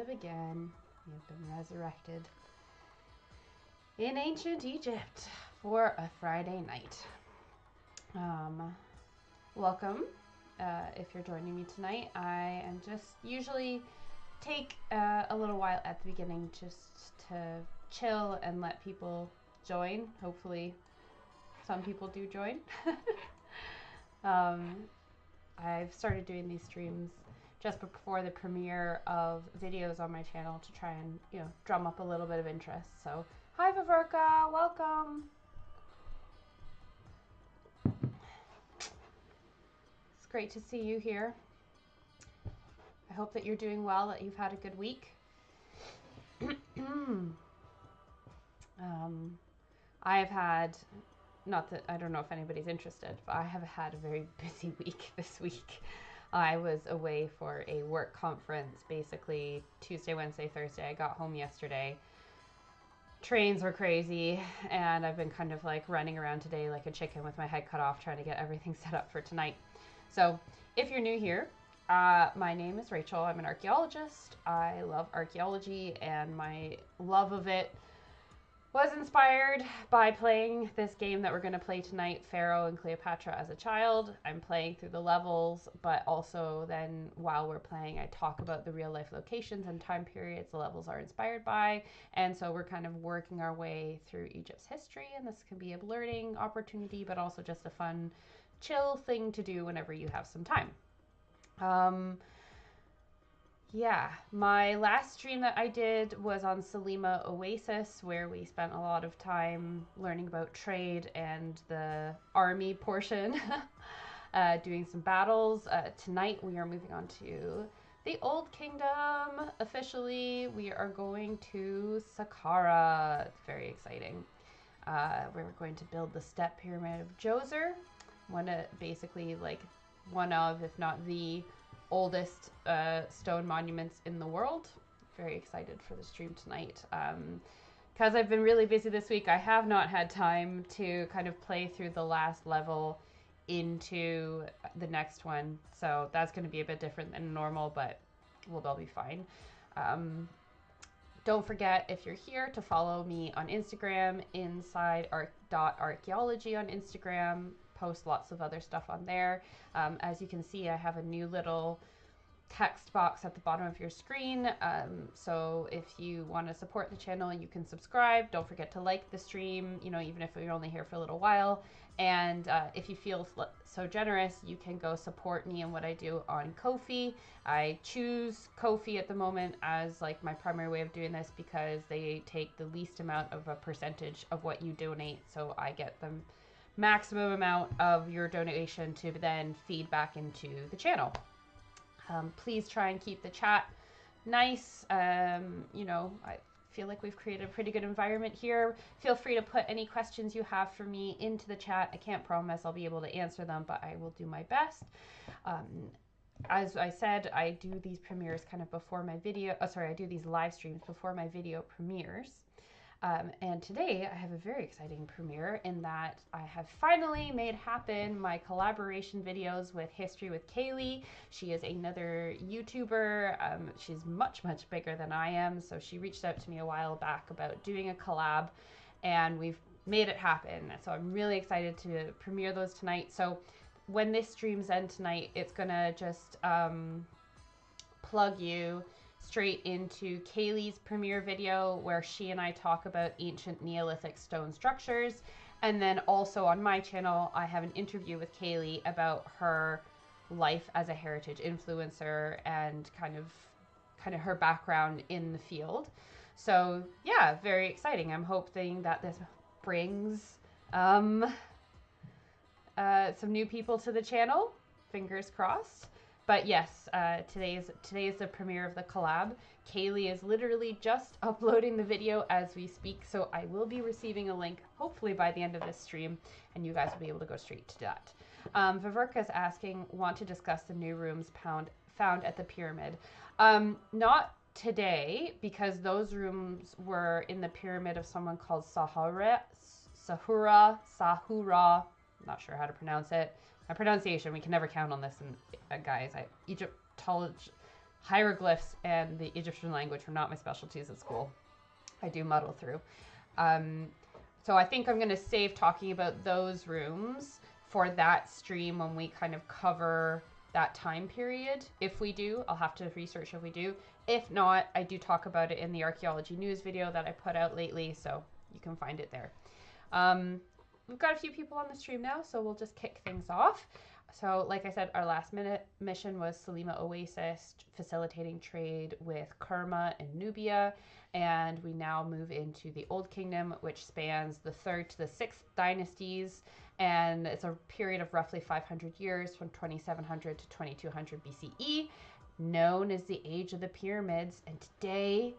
alive again. We have been resurrected in ancient Egypt for a Friday night. Welcome. If you're joining me tonight, I am just usually take a little while at the beginning just to chill and let people join. Hopefully some people do join. I've started doing these streams just before the premiere of videos on my channel to try and, drum up a little bit of interest. So, hi Vaverka, welcome. It's great to see you here. I hope that you're doing well, that you've had a good week. I have had, not that I don't know if anybody's interested, but I have had a very busy week this week. I was away for a work conference basically Tuesday, Wednesday, Thursday. I got home yesterday. Trains were crazy, and I've been kind of like running around today like a chicken with my head cut off trying to get everything set up for tonight. So if you're new here, my name is Rachel. I'm an archaeologist. I love archaeology, and my love of it was inspired by playing this game that we're going to play tonight, Pharaoh and Cleopatra, as a child. I'm playing through the levels, but also then while we're playing, I talk about the real life locations and time periods the levels are inspired by. And so we're kind of working our way through Egypt's history, and this can be a learning opportunity, but also just a fun, chill thing to do whenever you have some time. Yeah, my last stream that I did was on Salima Oasis, where we spent a lot of time learning about trade and the army portion, doing some battles. Tonight we are moving on to the Old Kingdom. Officially, we are going to Saqqara. It's very exciting. We're going to build the Step Pyramid of Djoser, basically like one of, if not the oldest stone monuments in the world. Very excited for the stream tonight. Because I've been really busy this week, I have not had time to kind of play through the last level into the next one. So that's going to be a bit different than normal, but they'll be fine. Don't forget, if you're here, to follow me on Instagram, inside.archaeology on Instagram. Post lots of other stuff on there. As you can see, I have a new little text box at the bottom of your screen. So if you want to support the channel, you can subscribe. Don't forget to like the stream, even if you're only here for a little while. And if you feel so generous, you can go support me in what I do on Ko-fi. I choose Ko-fi at the moment as like my primary way of doing this because they take the least amount of a percentage of what you donate. So I get them maximum amount of your donation to then feed back into the channel. Please try and keep the chat nice. I feel like we've created a pretty good environment here. Feel free to put any questions you have for me into the chat. I can't promise I'll be able to answer them, but I will do my best. As I said, I do these premieres kind of before my video. I do these live streams before my video premieres. And today I have a very exciting premiere in that I have finally made happen my collaboration videos with History with Kaylee. She is another YouTuber. She's much, much bigger than I am. So she reached out to me a while back about doing a collab, and we've made it happen. So I'm really excited to premiere those tonight. So when this streams end tonight, it's gonna just plug you straight into Kaylee's premiere video where she and I talk about ancient Neolithic stone structures. And then also on my channel, I have an interview with Kaylee about her life as a heritage influencer and kind of her background in the field. So yeah, very exciting. I'm hoping that this brings some new people to the channel. Fingers crossed. But yes, today is the premiere of the collab. Kaylee is literally just uploading the video as we speak, so I will be receiving a link hopefully by the end of this stream, and you guys will be able to go straight to that. Vaverka is asking, want to discuss the new rooms found at the pyramid? Not today, because those rooms were in the pyramid of someone called Sahura. I'm not sure how to pronounce it. My pronunciation, we can never count on this, and guys, hieroglyphs and the Egyptian language were not my specialties at school. I do muddle through. So I think I'm going to save talking about those rooms for that stream when we kind of cover that time period. If we do, I'll have to research if we do. If not, I do talk about it in the archaeology news video that I put out lately, so you can find it there. We've got a few people on the stream now, so we'll just kick things off. So like I said, our last minute mission was Selima Oasis, facilitating trade with Kerma and Nubia. And we now move into the Old Kingdom, which spans the 3rd to the 6th dynasties. And it's a period of roughly 500 years from 2700 to 2200 BCE, known as the Age of the Pyramids. And today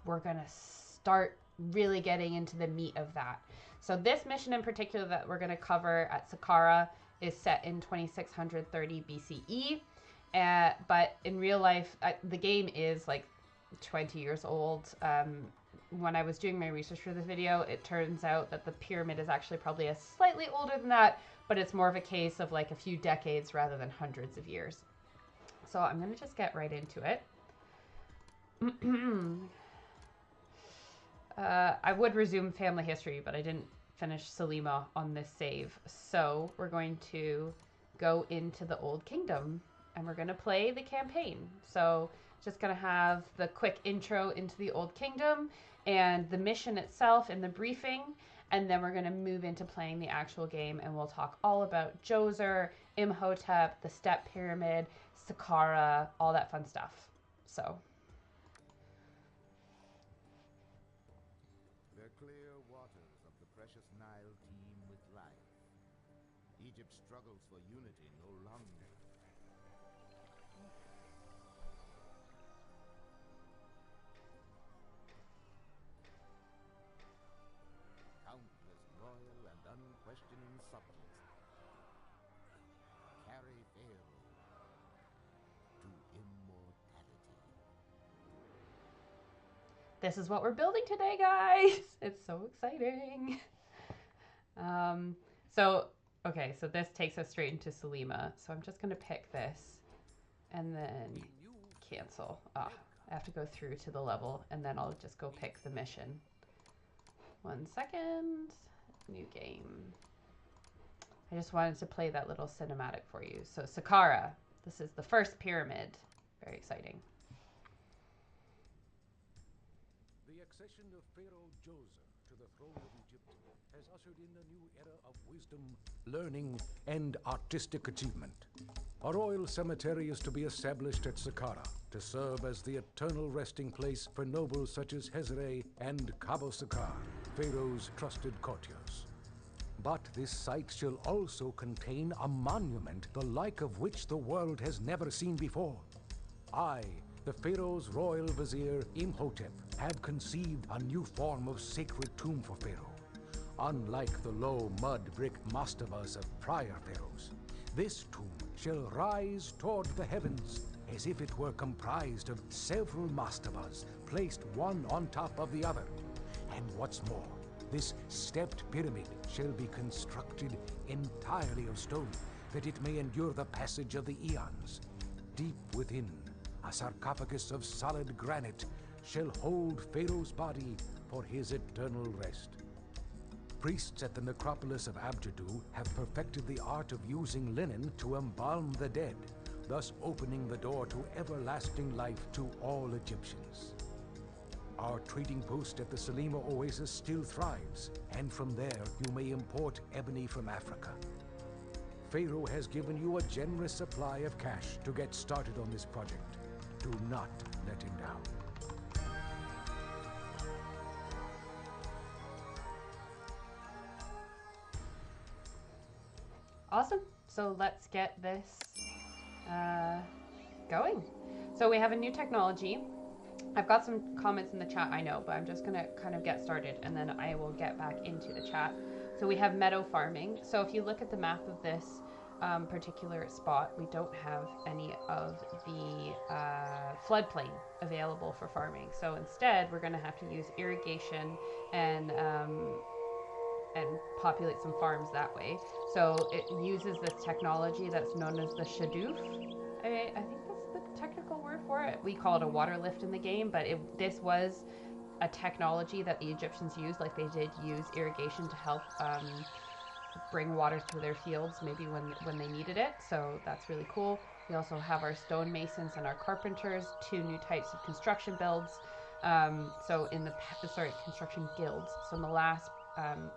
we're going to start really getting into the meat of that. So this mission in particular that we're going to cover at Saqqara is set in 2630 BCE. But in real life, the game is like 20 years old. When I was doing my research for this video, it turns out that the pyramid is actually probably a slightly older than that, but it's more of a case of like a few decades rather than hundreds of years. So I'm going to just get right into it. I would resume family history, but I didn't finish Selima on this save. So we're going to go into the Old Kingdom and we're going to play the campaign. So just going to have the quick intro into the Old Kingdom and the mission itself in the briefing. And then we're going to move into playing the actual game and we'll talk all about Djoser, Imhotep, the Step Pyramid, Saqqara, all that fun stuff. So. The clear waters of the precious Nile teem with life. Egypt struggles for unity no longer. Countless loyal and unquestioning subjects carry Pharaoh to immortality. This is what we're building today, guys. It's so exciting. Okay, so this takes us straight into Selima. So I'm just going to pick this and then cancel. I have to go through to the level and then I'll just go pick the mission. 1 second. New game. I just wanted to play that little cinematic for you. So Saqqara, this is the first pyramid. Very exciting. The accession of Pharaoh Djoser to the throne of Egypt has ushered in a new era of wisdom, learning, and artistic achievement. A royal cemetery is to be established at Saqqara to serve as the eternal resting place for nobles such as Hezre and Kabo Saqqar, Pharaoh's trusted courtiers. But this site shall also contain a monument the like of which the world has never seen before. I, the Pharaoh's royal vizier Imhotep, have conceived a new form of sacred tomb for Pharaoh. Unlike the low mud brick mastabas of prior pharaohs, this tomb shall rise toward the heavens as if it were comprised of several mastabas placed one on top of the other. And what's more, this stepped pyramid shall be constructed entirely of stone, that it may endure the passage of the eons. Deep within, a sarcophagus of solid granite shall hold Pharaoh's body for his eternal rest. Priests at the necropolis of Abjadu have perfected the art of using linen to embalm the dead, thus opening the door to everlasting life to all Egyptians. Our trading post at the Selima Oasis still thrives, and from there you may import ebony from Africa. Pharaoh has given you a generous supply of cash to get started on this project. Do not let him down. Awesome. So let's get this going. So we have a new technology. I've got some comments in the chat, I know, but I'm just going to kind of get started and then I will get back into the chat. So we have meadow farming. So if you look at the map of this particular spot, we don't have any of the floodplain available for farming. So instead, we're going to have to use irrigation and populate some farms that way. So it uses this technology that's known as the shadoof. I think that's the technical word for before. We call it a water lift in the game, but this was a technology that the Egyptians used. Like, they did use irrigation to help bring water through their fields, maybe when they needed it. So that's really cool. We also have our stonemasons and our carpenters, 2 new types of construction builds. Construction guilds. So in the last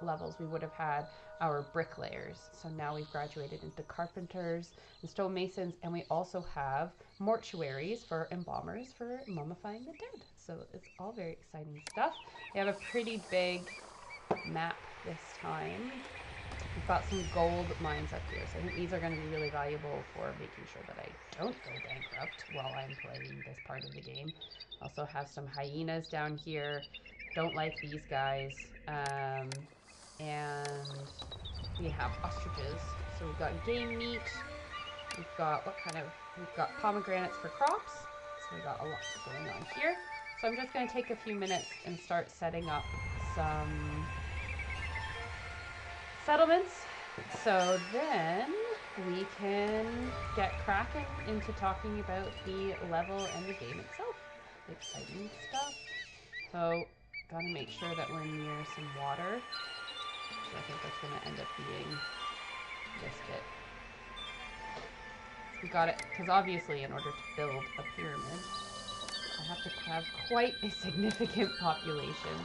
levels, we would have had our bricklayers. So now we've graduated into carpenters and stonemasons, and we also have mortuaries for embalmers for mummifying the dead. So it's all very exciting stuff. We have a pretty big map this time. We've got some gold mines up here, so I think these are going to be really valuable for making sure that I don't go bankrupt while I'm playing this part of the game. Also have some hyenas down here. Don't like these guys. And we have ostriches. So we've got game meat. We've got we've got pomegranates for crops. So we've got a lot going on here. So I'm just going to take a few minutes and start setting up some settlements. So then we can get cracking into talking about the level and the game itself. Exciting stuff. So gotta make sure that we're near some water. So I think that's gonna end up being this bit. We got it, because obviously in order to build a pyramid, I have to have quite a significant population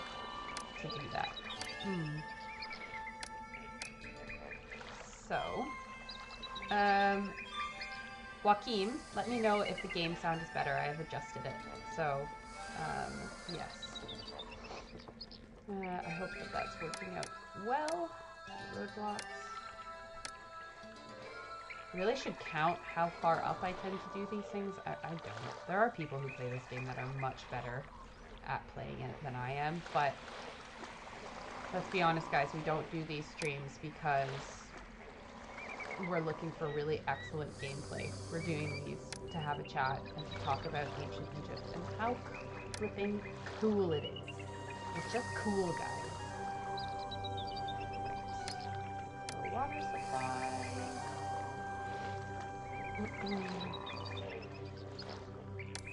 to do that. So, Joaquin, let me know if the game sound is better. I have adjusted it. So, yes. I hope that that's working out well. Roadblocks. Really should count how far up I tend to do these things. I don't. There are people who play this game that are much better at playing it than I am, but let's be honest, guys, we don't do these streams because we're looking for really excellent gameplay. We're doing these to have a chat and to talk about ancient Egypt and how flipping cool it is. It's just cool, guys. Right. So water supply.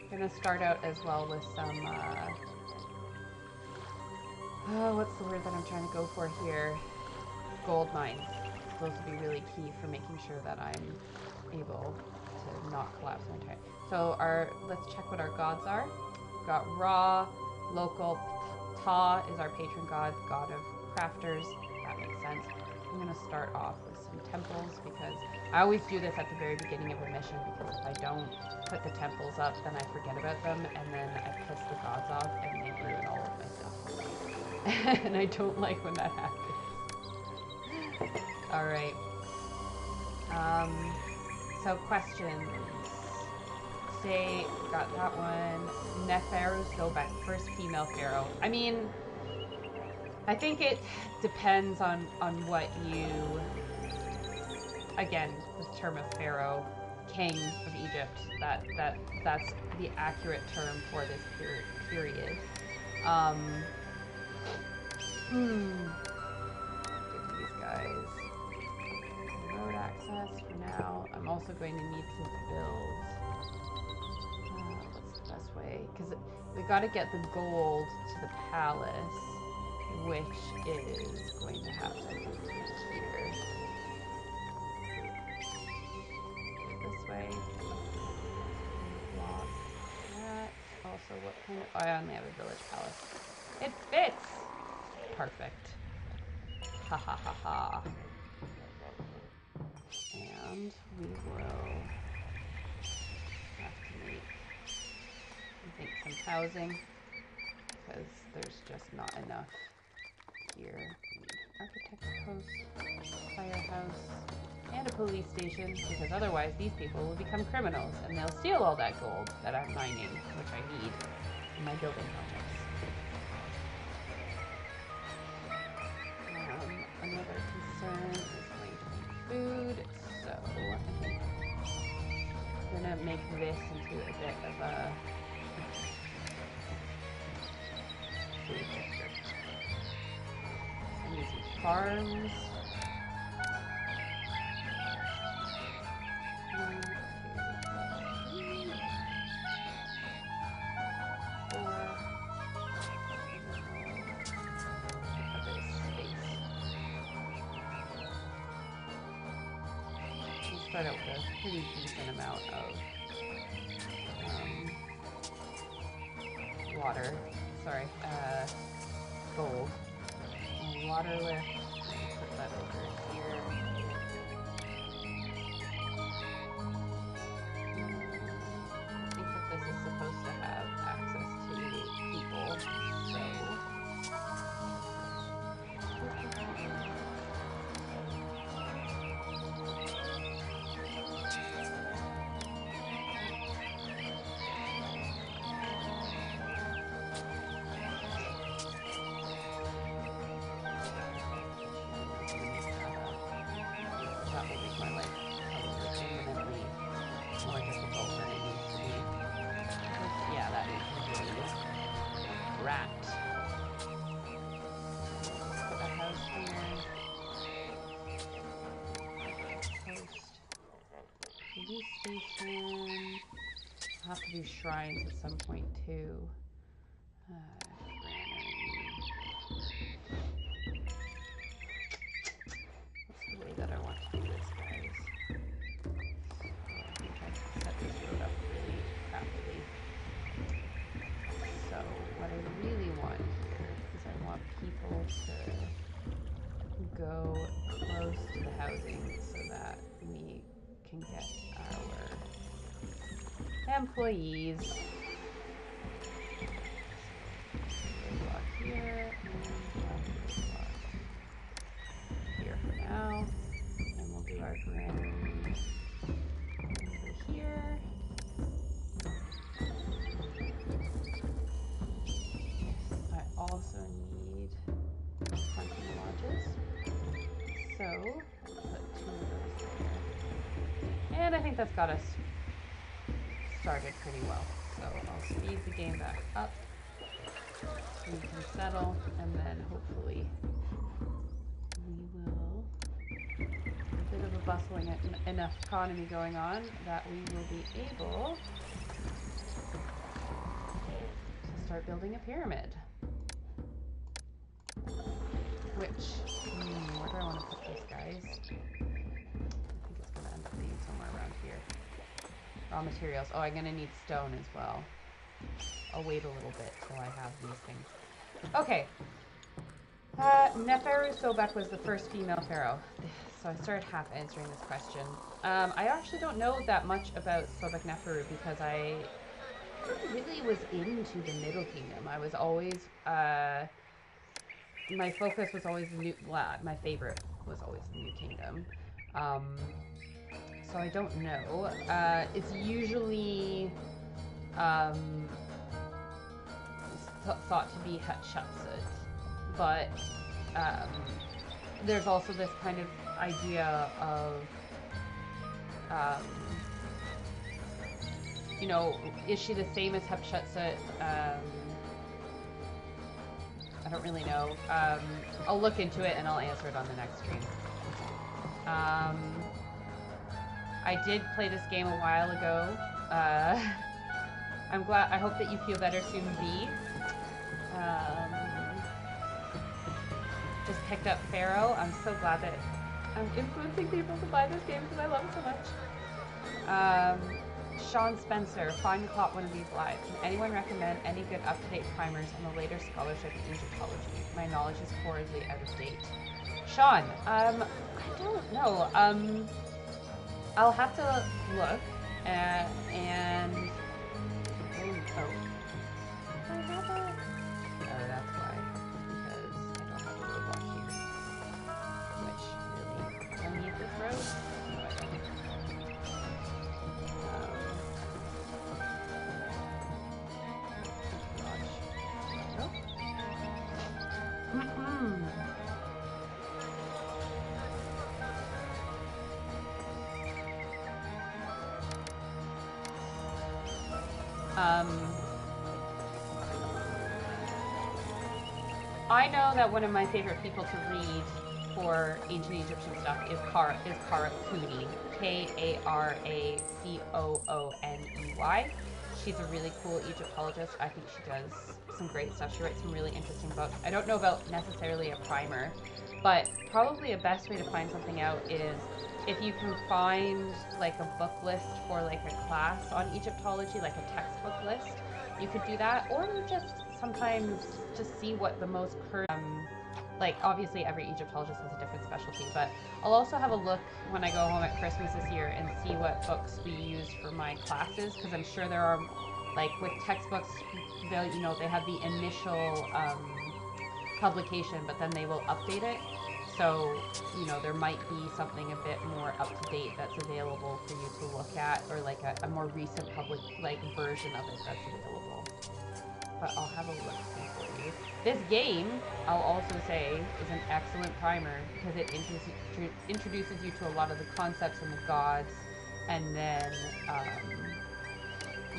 Gonna start out as well with some what's the word that I'm trying to go for here? Gold mines. Those will be really key for making sure that I'm able to not collapse my entire. So let's check what our gods are. We've got Ra, local. Ta is our patron god, god of crafters. That makes sense. I'm gonna start off with some temples because I always do this at the very beginning of a mission, because if I don't put the temples up, then I forget about them, and then I piss the gods off and they ruin all of my stuff. And I don't like when that happens. Alright. So questions. Say, got that one. Neferu Sobek, first female pharaoh. I mean, I think it depends on what you, again, this term of pharaoh, king of Egypt, that's the accurate term for this period. Give these guys road access for now. I'm also going to need to build, what's the best way? Because we got to get the gold to the palace, which is going to have to move through here. This way. Block that. Also, what kind of... I only have a village palace. It fits! Perfect. Ha ha ha ha. And we will have to make, I think, some housing, because there's just not enough here. We need architect post, firehouse, and a police station, because otherwise these people will become criminals and they'll steal all that gold that I'm mining, which I need in my building projects. Another concern is going to be food, so I think I'm gonna make this into a bit of a food district. I'm using farms. start out with a pretty decent amount of gold. And water lift, put that over here. I think that this is supposed to have access to people, so... That will make my life infinitely more difficult than it needs to be. Yeah, that needs to be wrapped. Put a house here. Post. Police station. I'll have to do shrines at some point too. That's the way that I want to do this, guys. I think I set this road up really rapidly. So what I really want here is I want people to go close to the housing so that we can get our employees. Block here and block here for now. And we'll do our granary over here. I also need hunting lodges. So put 2 of those there. And I think that's got us started pretty well. So I'll speed the game back up. We can settle, and then hopefully we will a bit of a bustling enough economy going on that we will be able to start building a pyramid. Which, where do I want to put this, guys? I think it's going to end up being somewhere around here. Raw materials. Oh, I'm going to need stone as well. I'll wait a little bit till I have these things. Okay. Neferu Sobek was the first female pharaoh. So I started half answering this question. I actually don't know that much about Sobek Neferu because I really was into the Middle Kingdom. I was always, my focus was always the New, well, my favorite was always the New Kingdom. So I don't know. It's usually thought to be Hatshepsut, but there's also this kind of idea of, you know, is she the same as Hatshepsut? I don't really know. I'll look into it and I'll answer it on the next stream. I did play this game a while ago. I'm glad. I hope that you feel better soon, B. Just picked up Pharaoh. I'm so glad that I'm influencing people to buy this game because I love it so much. Sean Spencer, find caught one of these live. Can anyone recommend any good up-to-date primers on the later scholarship in Egyptology? My knowledge is horribly out of date. Sean, I don't know. I'll have to look and oh. I have a... Oh, that's why. Because I don't have a roadblock here. Which, really, I need this road? No, I don't. I know that one of my favorite people to read for ancient Egyptian stuff is Kara Cooney, Karacooney. She's a really cool Egyptologist. I think she does some great stuff. She writes some really interesting books. I don't know about necessarily a primer, But probably a best way to find something out is if you can find like a book list for like a class on Egyptology, like a textbook list, you could do that, or just sometimes just see what the most current, like obviously every Egyptologist has a different specialty, but I'll also have a look when I go home at Christmas this year and see what books we use for my classes, because I'm sure there are, like with textbooks, they'll, you know, they have the initial publication, but then they will update it. So, you know, there might be something a bit more up to date that's available for you to look at, or like a more recent public like version of it that's available. But I'll have a look see for you. This game, I'll also say, is an excellent primer because it introduces you to a lot of the concepts and the gods, and then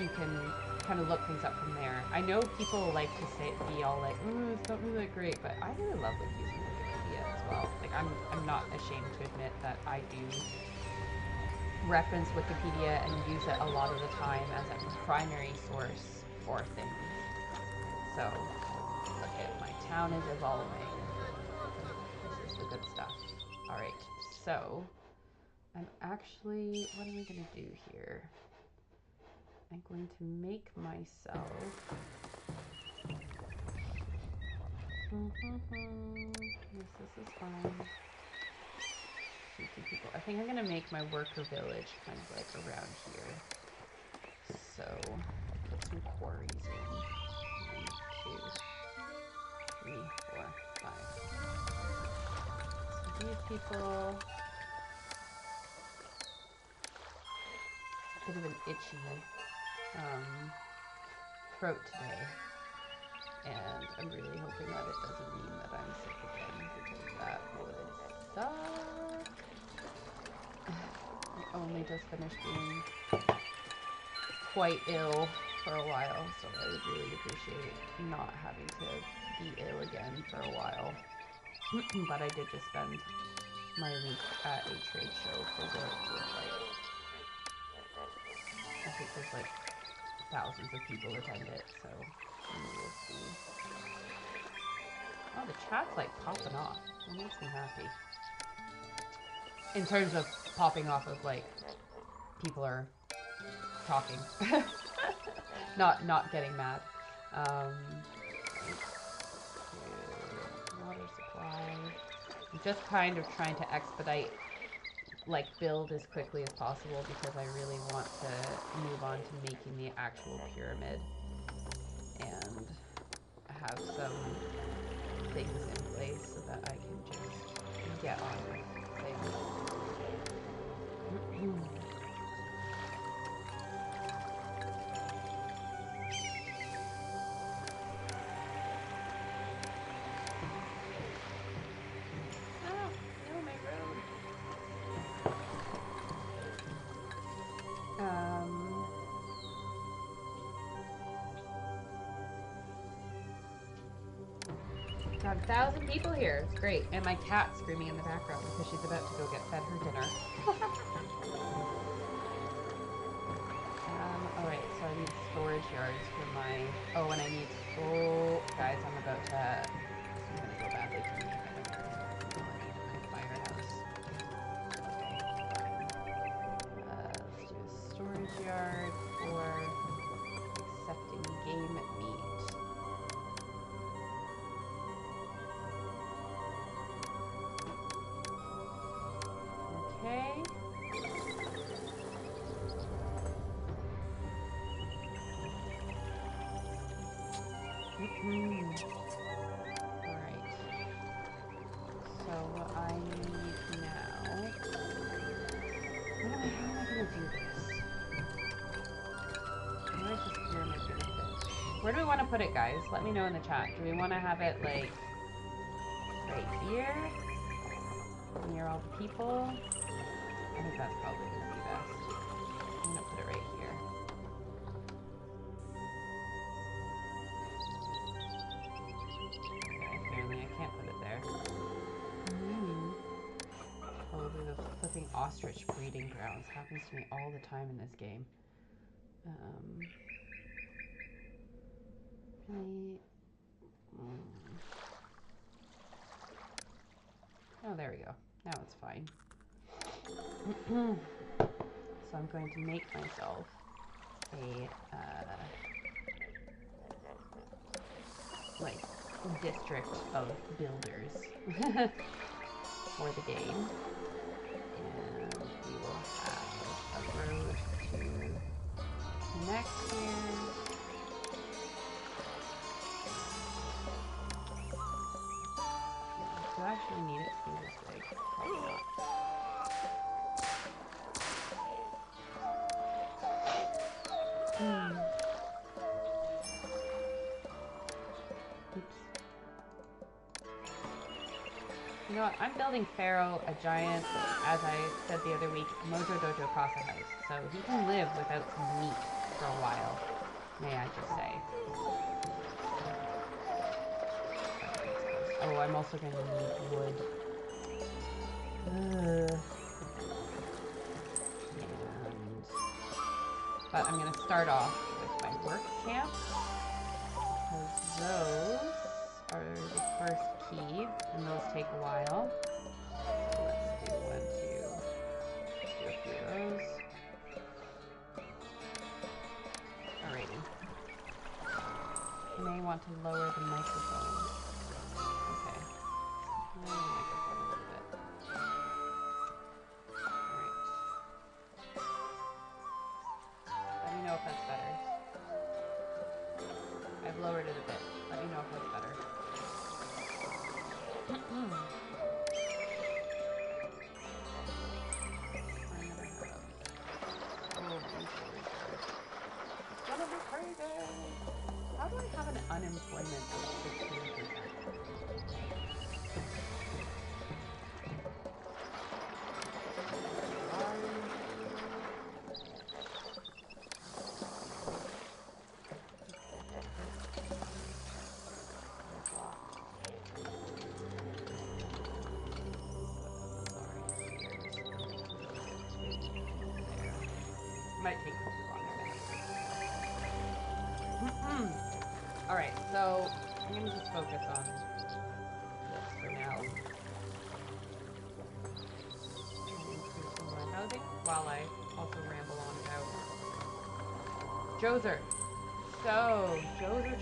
you can kind of look things up from there. I know people like to say, be all like, "Oh, it's not really that great," but I really love like using Wikipedia as well. Like I'm not ashamed to admit that I do reference Wikipedia and use it a lot of the time as a primary source for things. So, look at my town is evolving. This is the good stuff. All right, so I'm actually, what am I gonna do here? I'm going to make myself yes, this is fine. People. I think I'm gonna make my worker village kind of like around here. So put some quarries in. 1, 2, 3, 4, 5. So these people, a bit of an itchy throat today, and I'm really hoping that it doesn't mean that I'm sick again, because that would suck. I only just finished being quite ill for a while, so I would really appreciate not having to be ill again for a while. But I did just spend my week at a trade show for work with like, I think there's like thousands of people attend it, so we'll see. Oh, the chat's like popping off. That makes me happy. In terms of popping off of like, people are talking. not getting mad. Water supply. I'm just kind of trying to expedite, like build as quickly as possible, because I really want to move on to making the actual pyramid and have some things in place so that I can just get on with things. Got 1,000 people here. It's great. And my cat's screaming in the background because she's about to go get fed her dinner. Alright, so I need storage yards for my... Oh, and I need... Oh, guys, I'm about to... This is going to go badly for me if I don't get my firehouse. Okay. Let's do a storage yard for accepting game meat. Okay. Alright. So what I need now... how am I going to do this? Where is this pyramid going to fit? Where do we want to put it, guys? Let me know in the chat. Do we want to have it, like, right here? Near all the people? I think that's probably going to be best. I'm going to put it right here. Okay, apparently I can't put it there. Probably the flipping ostrich breeding grounds. Happens to me all the time in this game. Really? Oh, there we go. Now it's fine. So I'm going to make myself a like district of builders for the game, and we will have a road to connect here. Do I actually need it to be this big? Probably not. Oops. You know what? I'm building Pharaoh a giant, as I said the other week, Mojo Dojo Casa house, so he can live without some meat for a while, may I just say. Oh, I'm also going to need wood. But I'm going to start off with my work camp, because those are the first key, and those take a while. So let's do one, two, let's do a few of those. Alrighty. You may want to lower the microphone. Okay. Lower the microphone a little bit. Let me know if that's better. I've lowered it a bit. Let me know if that's better. It's gonna be crazy. How do I have an unemployment of 16%? Might take too long a minute. Alright, so I'm going to just focus on this for now. Increase some more housing while I also ramble on about Djoser. So, Djoser.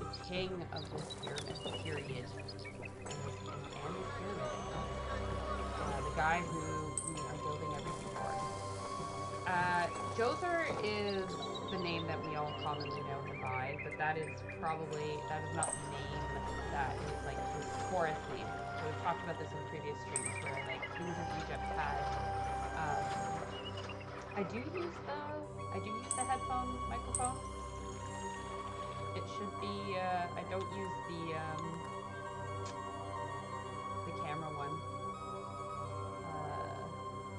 The king of this pyramid, period. And this pyramid. The guy who we are building everything for. Djoser is the name that we all commonly know him by, but that is not the name that is like his Horus name. So we've talked about this in previous streams where like kings of Egypt had I do use the headphone microphone. It should be I don't use the camera one.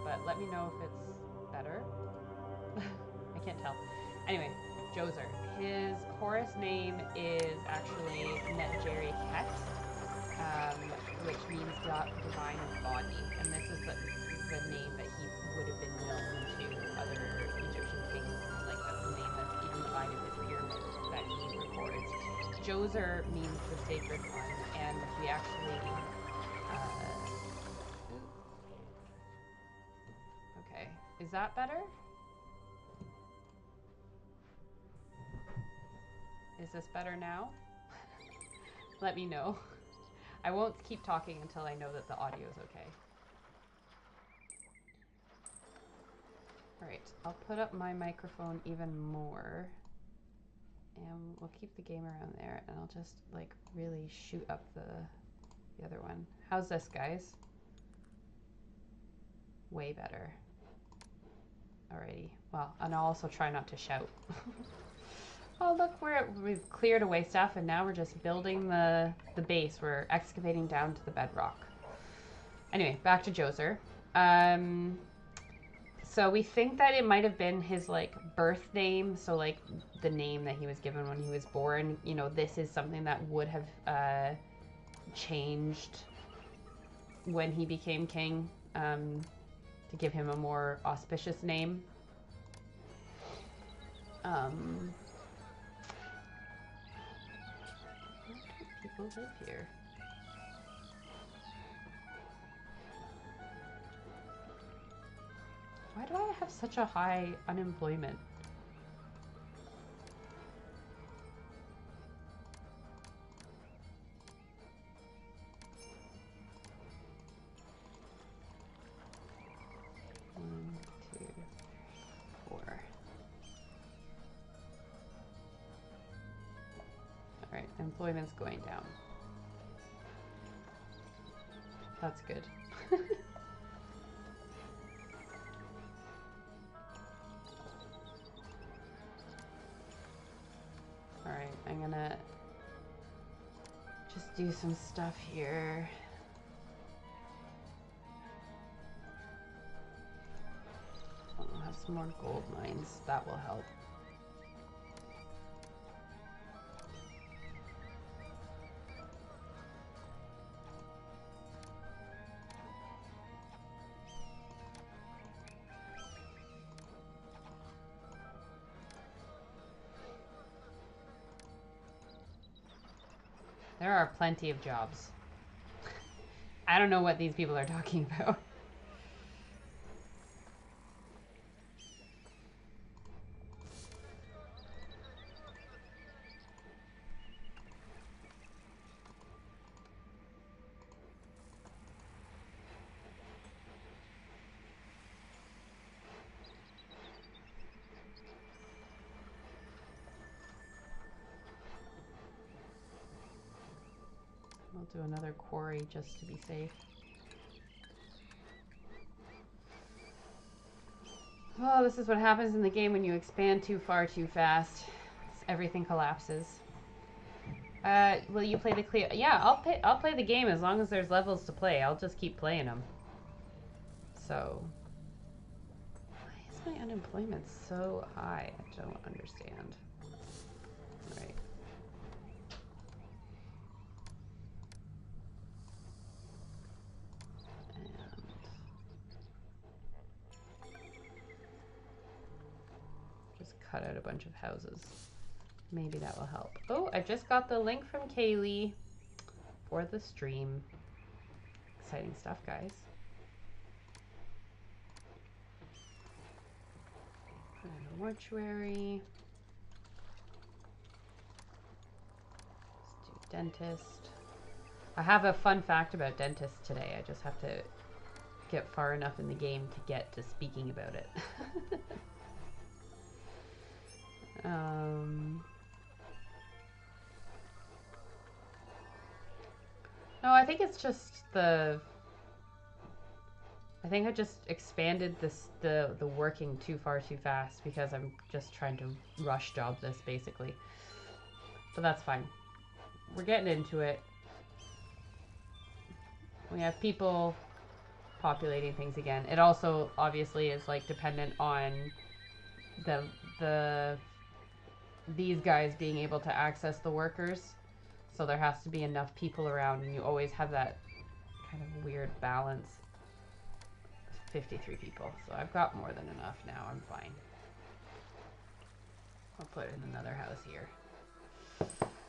But let me know if it's better. I can't tell. Anyway, Djoser. His Horus name is actually Netjeri Ket, which means divine of body. And this is the name that he would have been known to other Egyptian kings. Like, that's the name that's inside of his pyramid that he records. Djoser means the sacred one, and we actually... okay, is that better? Is this better now? Let me know. I won't keep talking until I know that the audio is okay. Alright, I'll put up my microphone even more. And we'll keep the game around there, and I'll just like really shoot up the other one. How's this, guys? Way better. Alrighty. Well, and I'll also try not to shout. Oh, look, we've cleared away stuff, and now we're just building the base. We're excavating down to the bedrock. Anyway, back to Djoser. So we think that it might have been his, like, birth name, so, like, the name that he was given when he was born. You know, this is something that would have changed when he became king, to give him a more auspicious name. Where do people live here? Why do I have such a high unemployment? One, two, four. All right, employment's going down. That's good. All right, I'm gonna just do some stuff here. I'll have some more gold mines. That will help. There are plenty of jobs. I don't know what these people are talking about. I'll do another quarry just to be safe. Oh, this is what happens in the game when you expand too far too fast. Everything collapses. Will you play the clear? Yeah, I'll play the game as long as there's levels to play. I'll just keep playing them. So, why is my unemployment so high? I don't understand. All right. Cut out a bunch of houses. Maybe that will help. Oh, I just got the link from Kaylee for the stream. Exciting stuff, guys. Mortuary. Let's do dentist. I have a fun fact about dentists today. I just have to get far enough in the game to get to speaking about it. No, I think it's just I think I just expanded the working too far too fast because I'm just trying to rush job this basically. But that's fine. We're getting into it. We have people populating things again. It also obviously is like dependent on these guys being able to access the workers. So there has to be enough people around, and you always have that kind of weird balance. 53 people, so I've got more than enough now. I'm fine. I'll put in another house here.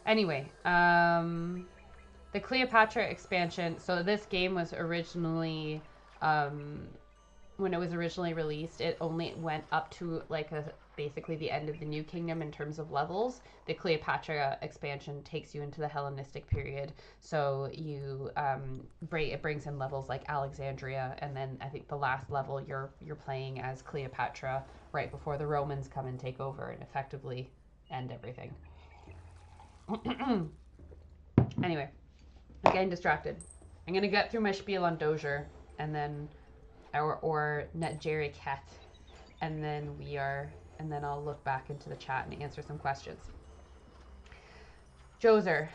Anyway, the Cleopatra expansion. So this game was originally, when it was originally released, it only went up to like basically the end of the New Kingdom in terms of levels. The Cleopatra expansion takes you into the Hellenistic period, so you it brings in levels like Alexandria, and then I think the last level you're playing as Cleopatra right before the Romans come and take over and effectively end everything. Anyway, I'm getting distracted. I'm gonna get through my spiel on Dozier, and then or Net Jerry Cat, and then I'll look back into the chat and answer some questions. Joser.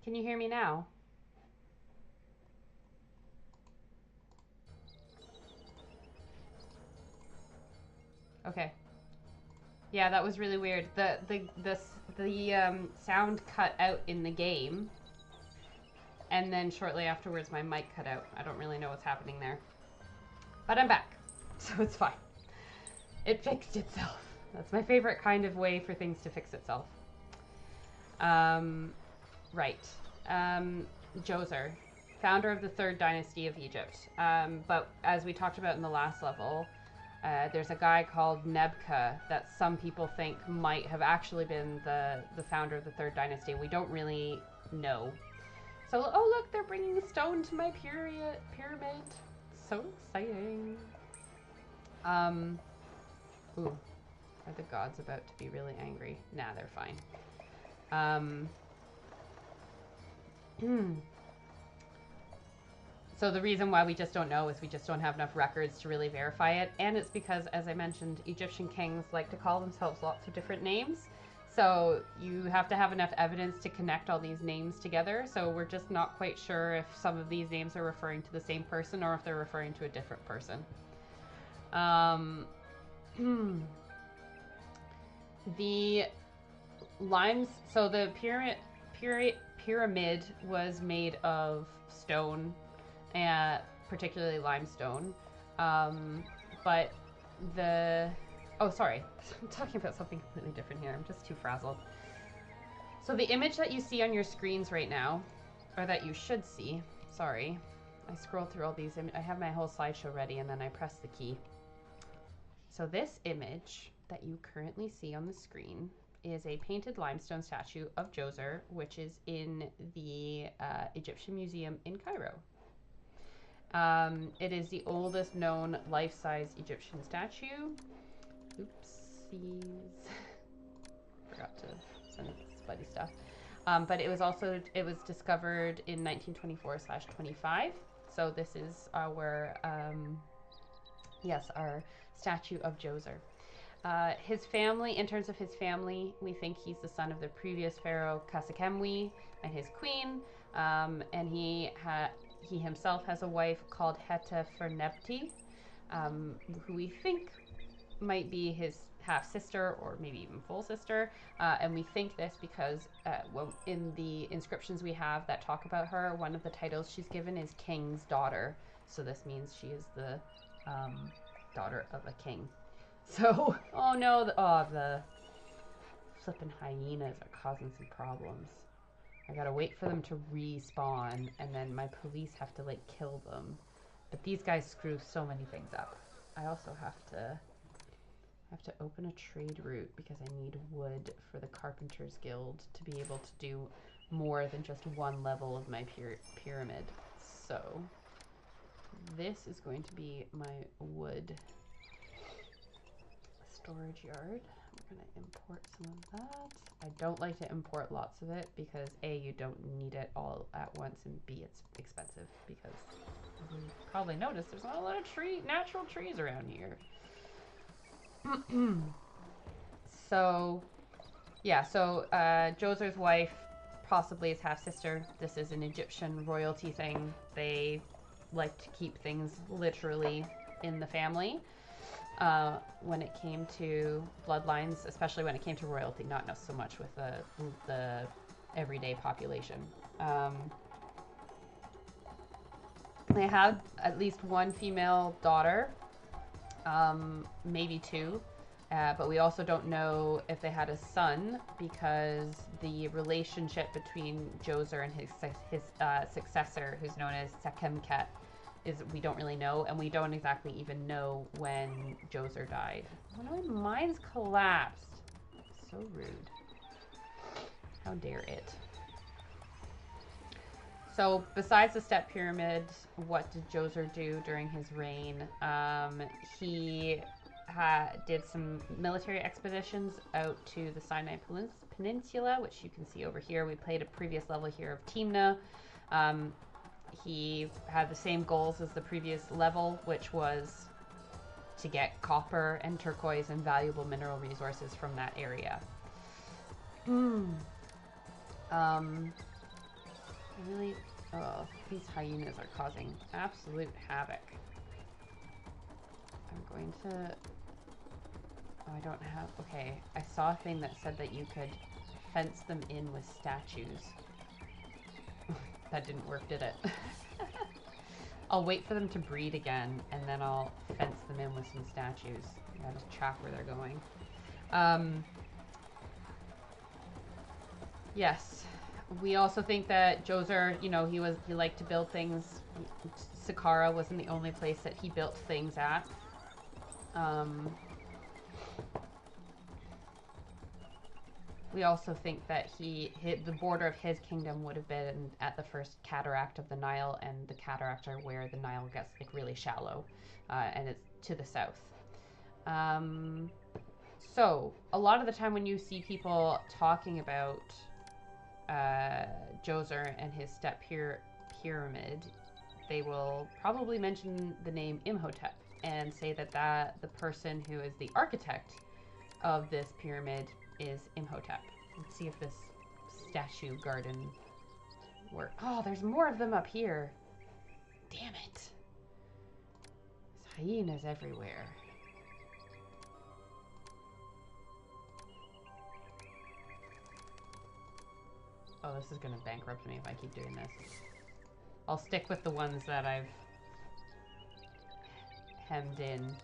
Can you hear me now? Okay. Yeah, that was really weird. The sound cut out in the game, and then shortly afterwards my mic cut out. I don't really know what's happening there. But I'm back, so it's fine. It fixed itself. That's my favorite kind of way for things to fix itself. Right. Djoser, founder of the 3rd dynasty of Egypt. But as we talked about in the last level, there's a guy called Nebka that some people think might have actually been the founder of the 3rd dynasty. We don't really know. So, oh look, they're bringing a stone to my pyramid. So exciting. Ooh, are the gods about to be really angry? Nah, they're fine. So the reason why we just don't know is we just don't have enough records to really verify it. And it's because, as I mentioned, Egyptian kings like to call themselves lots of different names. So you have to have enough evidence to connect all these names together. So we're just not quite sure if some of these names are referring to the same person or if they're referring to a different person. The limes, so the pyramid was made of stone, and particularly limestone. But the, oh, sorry, I'm talking about something completely different here. I'm just too frazzled. So the image that you see on your screens right now, or that you should see, sorry, I scrolled through all these, I have my whole slideshow ready and then I press the key. So this image that you currently see on the screen is a painted limestone statue of Djoser, which is in the Egyptian Museum in Cairo. It is the oldest known life-size Egyptian statue. Oopsies. Forgot to send Spuddy stuff. But it was discovered in 1924/25. So this is our, our statue of Djoser. His family, in terms of his family, we think he's the son of the previous pharaoh Kasekemwi and his queen, and he himself has a wife called Hetefernebti, who we think might be his half-sister or maybe even full sister, and we think this because in the inscriptions we have that talk about her, one of the titles she's given is King's Daughter, so this means she is the daughter of a king. So, oh no, the flippin' hyenas are causing some problems. I gotta wait for them to respawn, and then my police have to, like, kill them. But these guys screw so many things up. I also have to open a trade route because I need wood for the Carpenters Guild to be able to do more than just one level of my pyramid. So, this is going to be my wood storage yard. I'm going to import some of that. I don't like to import lots of it because A, you don't need it all at once, and B, it's expensive because, as you probably noticed, there's not a lot of natural trees around here. So, yeah, so Djoser's wife, possibly his half-sister. This is an Egyptian royalty thing. They like to keep things literally in the family. When it came to bloodlines, especially when it came to royalty, not so much with the everyday population. They had at least one female daughter, maybe two, but we also don't know if they had a son because the relationship between Djoser and his successor, who's known as Sekhemkhet, we don't really know, and we don't exactly even know when Djoser died. One of my mines collapsed. So rude. How dare it. So besides the step pyramid, what did Djoser do during his reign? He did some military expeditions out to the Sinai Peninsula, which you can see over here. We played a previous level here of Timna. He had the same goals as the previous level, which was to get copper and turquoise and valuable mineral resources from that area. Really? Oh, these hyenas are causing absolute havoc. I'm going to... Oh, I don't have... Okay, I saw a thing that said that you could fence them in with statues. That didn't work, did it? I'll wait for them to breed again, and then I'll fence them in with some statues. I gotta track where they're going. Yes. We also think that Djoser, you know, he liked to build things. Saqqara wasn't the only place that he built things at. We also think that the border of his kingdom would have been at the first cataract of the Nile, and the cataracts are where the Nile gets like really shallow, and it's to the south. So a lot of the time when you see people talking about Djoser and his step pyramid, they will probably mention the name Imhotep and say that the person who is the architect of this pyramid is Imhotep. Let's see if this statue garden works. Oh, there's more of them up here. Damn it. There's hyenas everywhere. Oh, this is going to bankrupt me if I keep doing this. I'll stick with the ones that I've hemmed in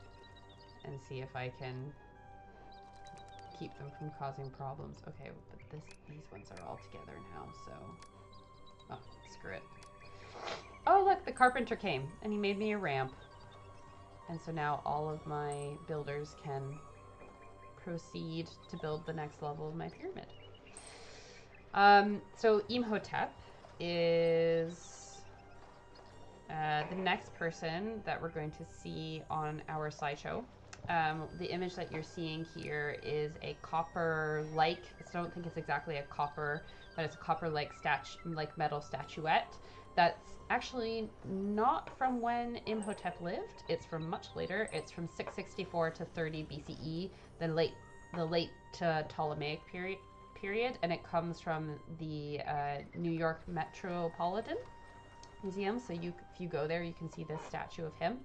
and see if I can keep them from causing problems. Okay, but these ones are all together now, so... Oh, screw it. Oh, look, the carpenter came, and he made me a ramp. And so now all of my builders can proceed to build the next level of my pyramid. So Imhotep is the next person that we're going to see on our slideshow. The image that you're seeing here is a copper-like, I don't think it's exactly a copper, but it's a copper-like metal statuette that's actually not from when Imhotep lived. It's from much later. It's from 664 to 30 BCE, the late Ptolemaic period, and it comes from the New York Metropolitan Museum. So if you go there, you can see this statue of him.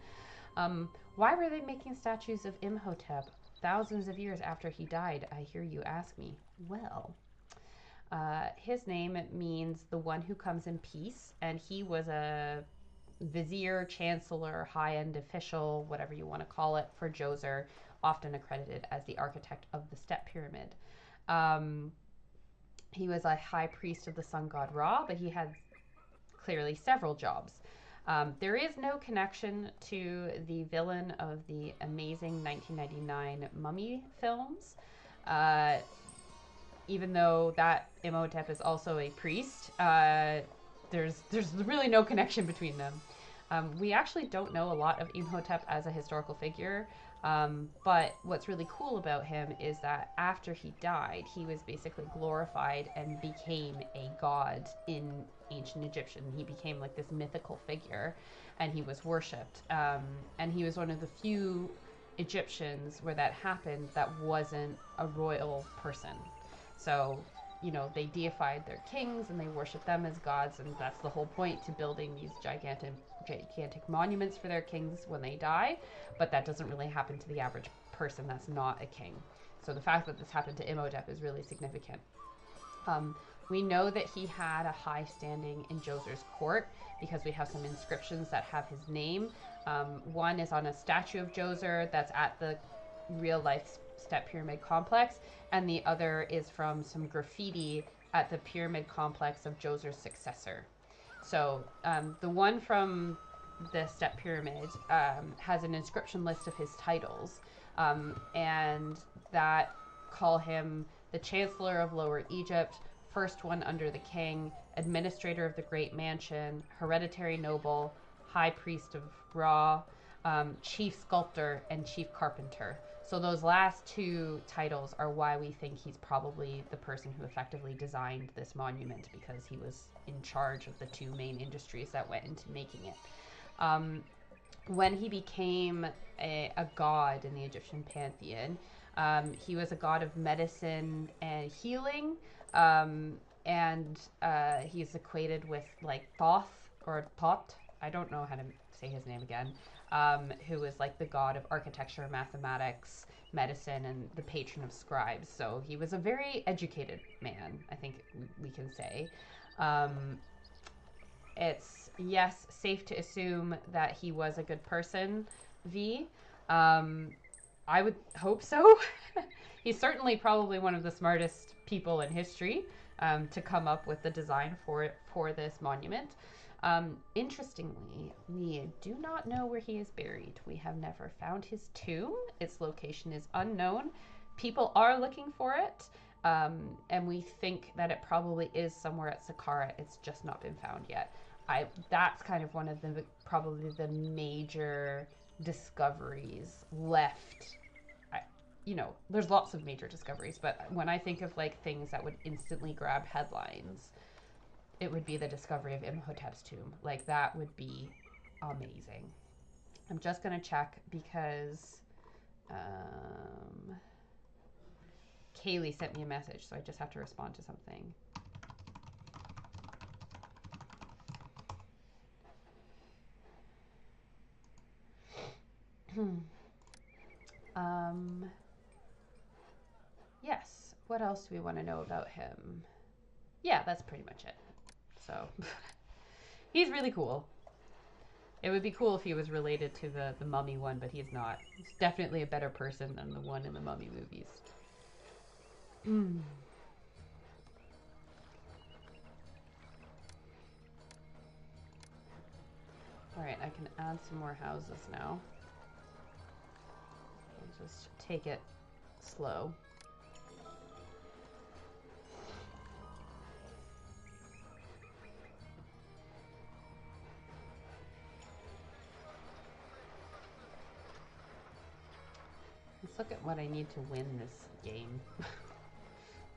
Why were they making statues of Imhotep thousands of years after he died, I hear you ask me? Well, his name means the one who comes in peace, and he was a vizier, chancellor, high-end official, whatever you want to call it, for Djoser, often accredited as the architect of the step pyramid. He was a high priest of the sun god Ra, but he had clearly several jobs. There is no connection to the villain of the amazing 1999 Mummy films, even though that Imhotep is also a priest. There's really no connection between them. We actually don't know a lot of Imhotep as a historical figure, but what's really cool about him is that after he died, he was basically glorified and became a god in ancient Egyptian. He became like this mythical figure, and he was worshipped. And he was one of the few Egyptians where that happened that wasn't a royal person. So, you know, they deified their kings and they worshiped them as gods, and that's the whole point to building these gigantic monuments for their kings when they die, but that doesn't really happen to the average person that's not a king. So the fact that this happened to Imhotep is really significant. We know that he had a high standing in Djoser's court because we have some inscriptions that have his name. One is on a statue of Djoser that's at the real-life step pyramid complex, and the other is from some graffiti at the pyramid complex of Djoser's successor. So the one from the step pyramid has an inscription list of his titles, and that call him the Chancellor of Lower Egypt, first one under the king, administrator of the great mansion, hereditary noble, high priest of Ra, chief sculptor, and chief carpenter. So those last two titles are why we think he's probably the person who effectively designed this monument, because he was in charge of the two main industries that went into making it. When he became a god in the Egyptian pantheon, he was a god of medicine and healing. And he's equated with like Thoth or Thoth. I don't know how to say his name again. Who is like the god of architecture, mathematics, medicine, and the patron of scribes. So he was a very educated man, I think we can say. It's, yes, safe to assume that he was a good person, V. I would hope so. He's certainly probably one of the smartest people in history to come up with the design for this monument. Interestingly, we do not know where he is buried. We have never found his tomb. Its location is unknown. People are looking for it, and we think that it probably is somewhere at Saqqara. It's just not been found yet. That's kind of one of the probably the major discoveries left. There's lots of major discoveries, but when I think of like things that would instantly grab headlines, it would be the discovery of Imhotep's tomb. Like, that would be amazing. I'm just gonna check because Kaylee sent me a message, so I just have to respond to something. Yes. What else do we want to know about him? Yeah, that's pretty much it. So, he's really cool. It would be cool if he was related to the Mummy one, but he's not. He's definitely a better person than the one in the Mummy movies. Alright, I can add some more houses now. I'll just take it slow. Let's look at what I need to win this game.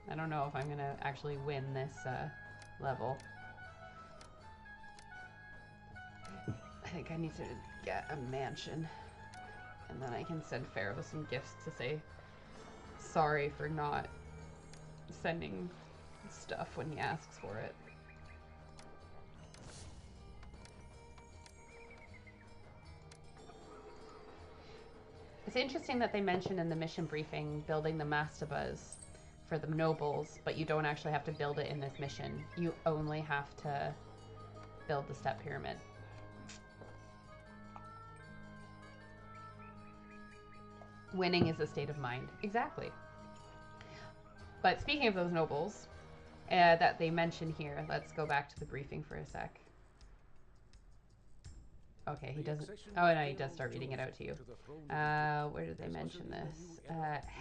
I don't know if I'm gonna actually win this level. I think I need to get a mansion, and then I can send Pharaoh some gifts to say sorry for not sending stuff when he asks for it. It's interesting that they mention in the mission briefing building the mastabas for the nobles, but you don't actually have to build it in this mission. You only have to build the step pyramid. Winning is a state of mind. Exactly. But speaking of those nobles that they mention here, let's go back to the briefing for a sec. Okay, he doesn't. Oh, no, he does start reading it out to you. Where did they mention this?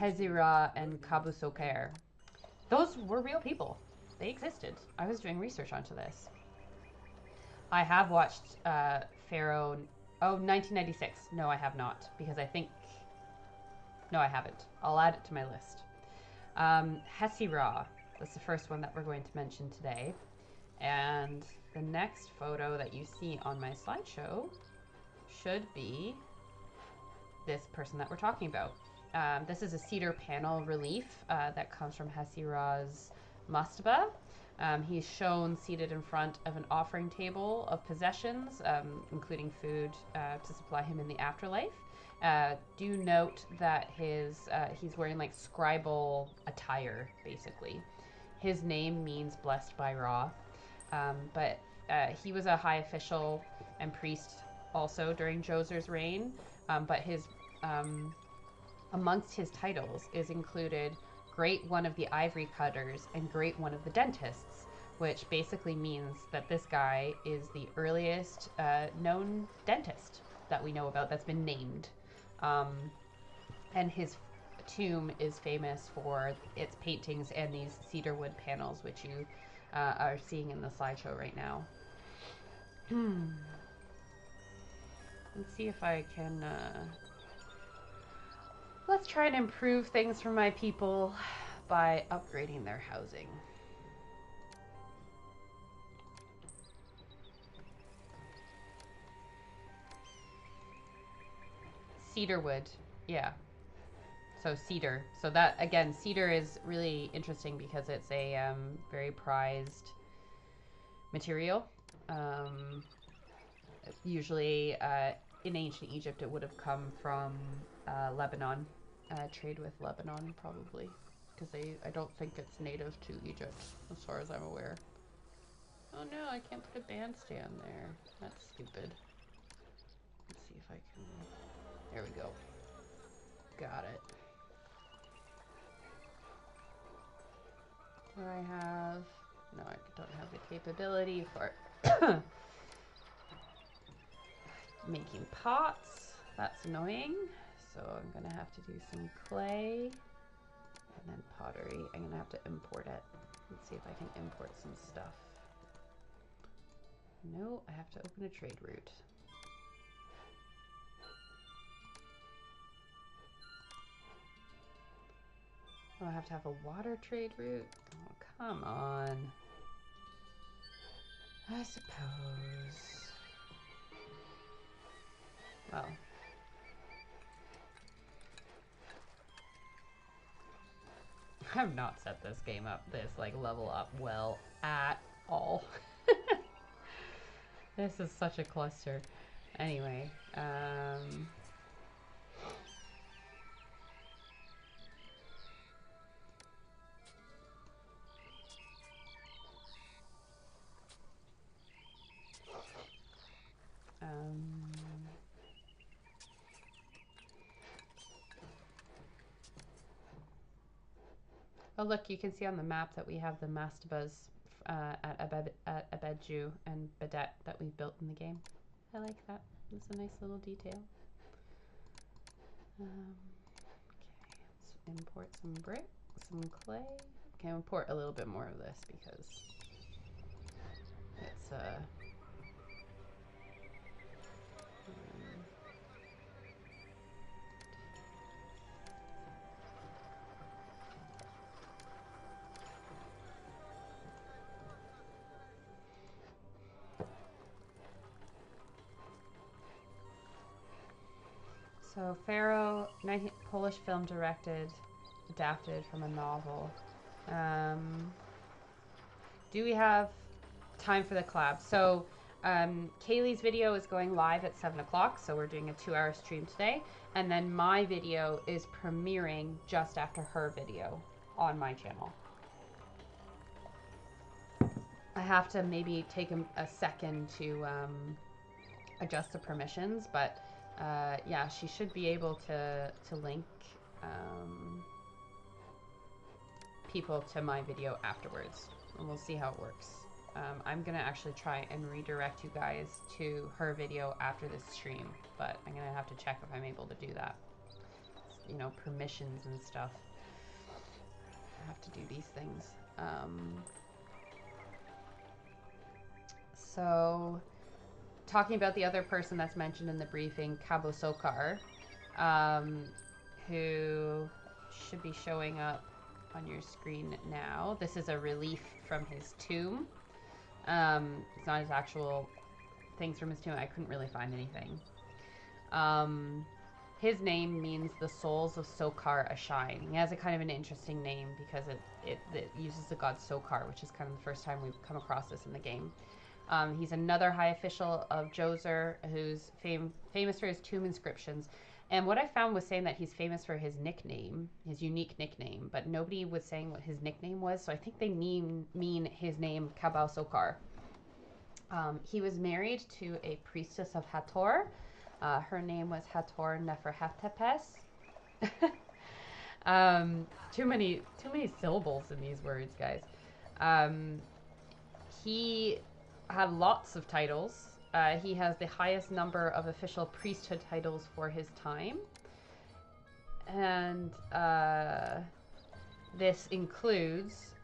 Hezira and Kabusoker. Those were real people. They existed. I was doing research onto this. I have watched Pharaoh. Oh, 1996. No, I have not, because I think. No, I haven't. I'll add it to my list. Hesira. That's the first one that we're going to mention today. And the next photo that you see on my slideshow should be this person that we're talking about. This is a cedar panel relief that comes from Hesira's mastaba. He's shown seated in front of an offering table of possessions, including food to supply him in the afterlife. Do note that he's wearing like scribal attire, basically. His name means blessed by Ra. But he was a high official and priest also during Djoser's reign. But his amongst his titles is included Great One of the Ivory Cutters and Great One of the Dentists, which basically means that this guy is the earliest known dentist that we know about that's been named. And his tomb is famous for its paintings and these cedar wood panels, which you are seeing in the slideshow right now. Let's see if I can... Let's try and improve things for my people by upgrading their housing. Cedar wood, yeah. So cedar. So that, again, cedar is really interesting because it's a very prized material. Usually in ancient Egypt it would have come from Lebanon. Trade with Lebanon probably, because I don't think it's native to Egypt as far as I'm aware. Oh no, I can't put a bandstand there. That's stupid. Let's see if I can... There we go. Got it. Do I have... No, I don't have the capability for making pots. That's annoying. So I'm going to have to do some clay and then pottery. I'm going to have to import it. Let's see if I can import some stuff. No, I have to open a trade route. Oh, I have to have a water trade route? Oh, come on. I suppose. Well. I have not set this game up, this like level up well at all. This is such a cluster. Anyway, oh look, you can see on the map that we have the mastabas at Abedju and Bedet that we've built in the game. I like that. It's a nice little detail. Okay, let's import some brick, some clay. Okay, import a little bit more of this because it's so Pharaoh, Polish film directed, adapted from a novel. Do we have time for the collab? So Kaylee's video is going live at 7 o'clock, so we're doing a 2-hour stream today. And then my video is premiering just after her video on my channel. I have to maybe take a second to adjust the permissions, but yeah, she should be able to link people to my video afterwards, and we'll see how it works. I'm gonna actually try and redirect you guys to her video after this stream, but I'm gonna have to check if I'm able to do that. You know, permissions and stuff. I have to do these things. So, talking about the other person that's mentioned in the briefing, Cabo Sokar, who should be showing up on your screen now. This is a relief from his tomb. It's not his actual things from his tomb. I couldn't really find anything. His name means the souls of Sokar Ashine. He has a kind of an interesting name because it uses the god Sokar, which is kind of the first time we've come across this in the game. He's another high official of Djoser who's famous for his tomb inscriptions. And what I found was saying that he's famous for his nickname, his unique nickname, but nobody was saying what his nickname was, so I think they mean his name, Kabao Sokar. He was married to a priestess of Hathor. Her name was Hathor Neferhetepes. Too many syllables in these words, guys. He had lots of titles. He has the highest number of official priesthood titles for his time. And this includes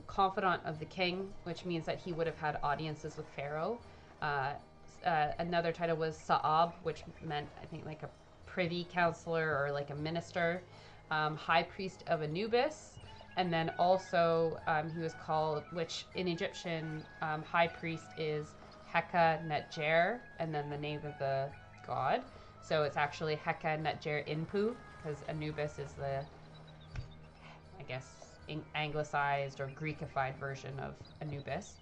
confidant of the king, which means that he would have had audiences with Pharaoh. Another title was Sa'ab, which meant, I think, like a privy counselor or like a minister. High priest of Anubis. And then also he was called, which in Egyptian, high priest is Heka Netjer, and then the name of the god. So it's actually Heka Netjer Inpu. because Anubis is the, I guess, anglicized or Greekified version of Anubis.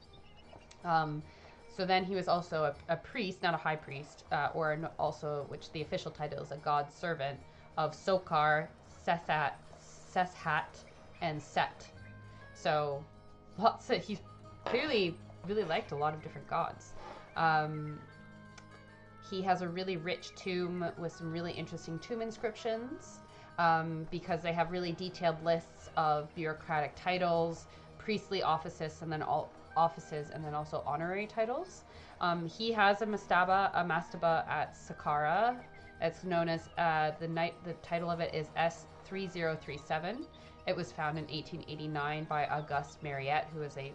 So then he was also a priest, not a high priest, also, which the official title is a god servant of Sokar, Seshat, and Set. So he clearly really liked a lot of different gods. He has a really rich tomb with some really interesting tomb inscriptions, because they have really detailed lists of bureaucratic titles, priestly offices, and then also honorary titles. He has a mastaba at Saqqara. It's known as the title of it is S3037. It was found in 1889 by Auguste Mariette, who is a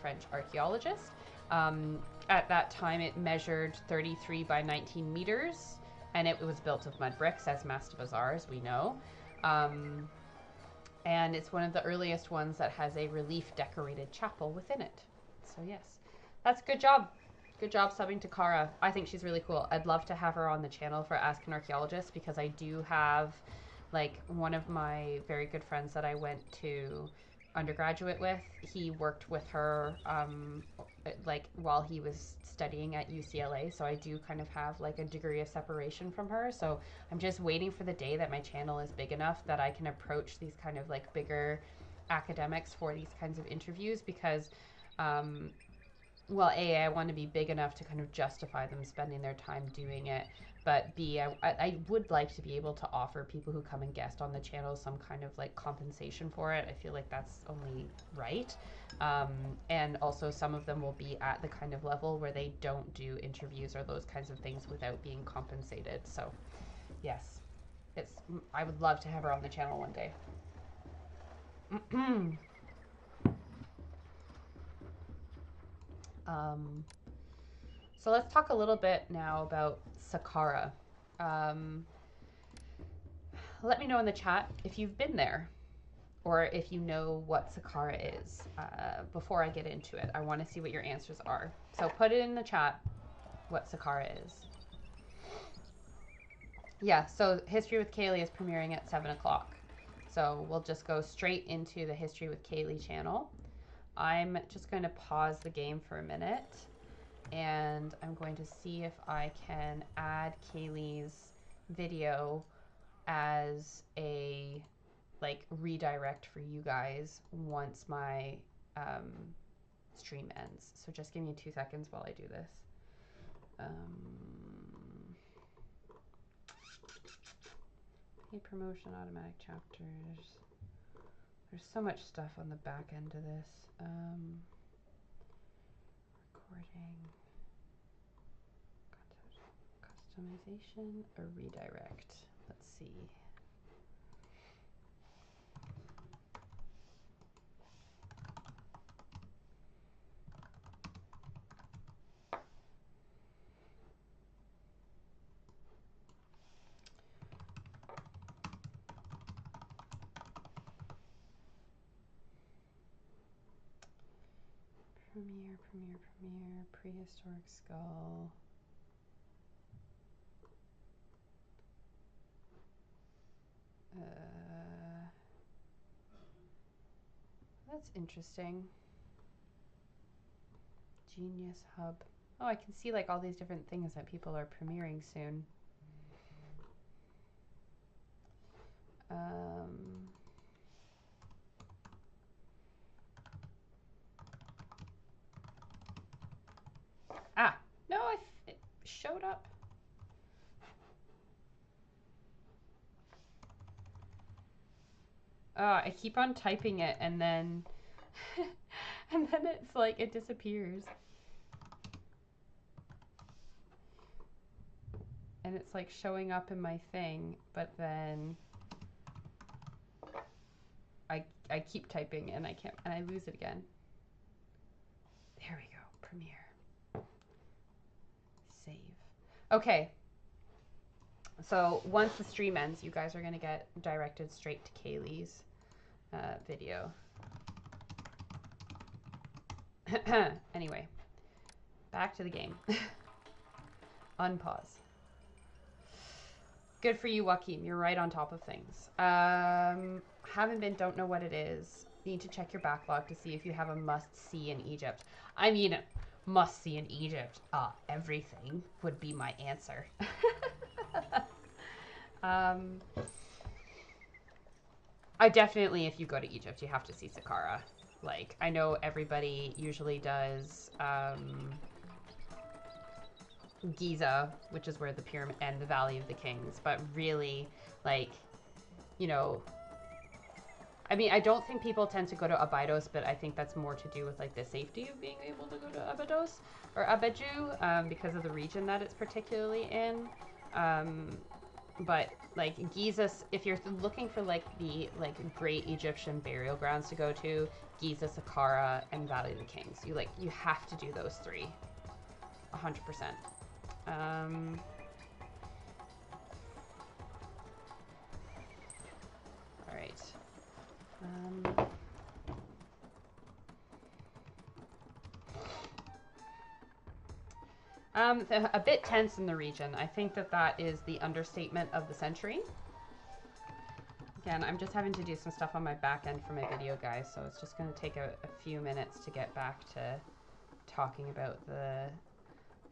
French archaeologist. At that time, it measured 33 by 19 meters, and it was built of mud bricks, as mastabas are, as we know. And it's one of the earliest ones that has a relief-decorated chapel within it. So yes, that's good job. Good job subbing to Kara. I think she's really cool. I'd love to have her on the channel for Ask an Archaeologist, because I do have, like, one of my very good friends that I went to undergraduate with. He worked with her, like, while he was studying at UCLA. So I do kind of have, like, a degree of separation from her. So I'm just waiting for the day that my channel is big enough that I can approach these kind of, like, bigger academics for these kinds of interviews, because well, A, I want to be big enough to kind of justify them spending their time doing it, but B, I would like to be able to offer people who come and guest on the channel some kind of, like, compensation for it. I feel like that's only right. And also some of them will be at the kind of level where they don't do interviews or those kinds of things without being compensated. So yes, I would love to have her on the channel one day. So let's talk a little bit now about Saqqara. Let me know in the chat if you've been there, or if you know what Saqqara is. Before I get into it, I want to see what your answers are. So put it in the chat what Saqqara is. Yeah, so History with Kaylee is premiering at 7 o'clock. So we'll just go straight into the History with Kaylee channel. I'm just going to pause the game for a minute, and I'm going to see if I can add Kaylee's video as a, like, redirect for you guys once my stream ends. So just give me 2 seconds while I do this. Paid promotion, automatic chapters. There's so much stuff on the back end of this. Recording, customization, a redirect. Let's see. Premiere, prehistoric skull. That's interesting. Genius Hub. Oh, I can see, like, all these different things that people are premiering soon. No, it showed up. I keep on typing it, and then and then it's like it disappears. And it's like showing up in my thing, but then I keep typing and I can't, and I lose it again. There we go. Premiere. Save. Okay. So once the stream ends, you guys are going to get directed straight to Kaylee's video. Anyway, back to the game. Unpause. Good for you, Joaquin. You're right on top of things. Haven't been, don't know what it is. Need to check your backlog to see if you have a must-see in Egypt. I mean, must-see in Egypt. Everything would be my answer. I definitely, if you go to Egypt, you have to see Saqqara. Like, I know everybody usually does Giza, which is where the pyramid and the Valley of the Kings, but really, like, you know, I mean, I don't think people tend to go to Abydos, but I think that's more to do with like the safety of being able to go to Abydos or Abeju, because of the region that it's particularly in. But like Giza, if you're looking for like the great Egyptian burial grounds to go to, Giza, Saqqara, and Valley of the Kings, you have to do those three, 100%. All right. A bit tense in the region. I think that is the understatement of the century. Again, I'm just having to do some stuff on my back end for my video, guys, so it's just going to take a few minutes to get back to talking about the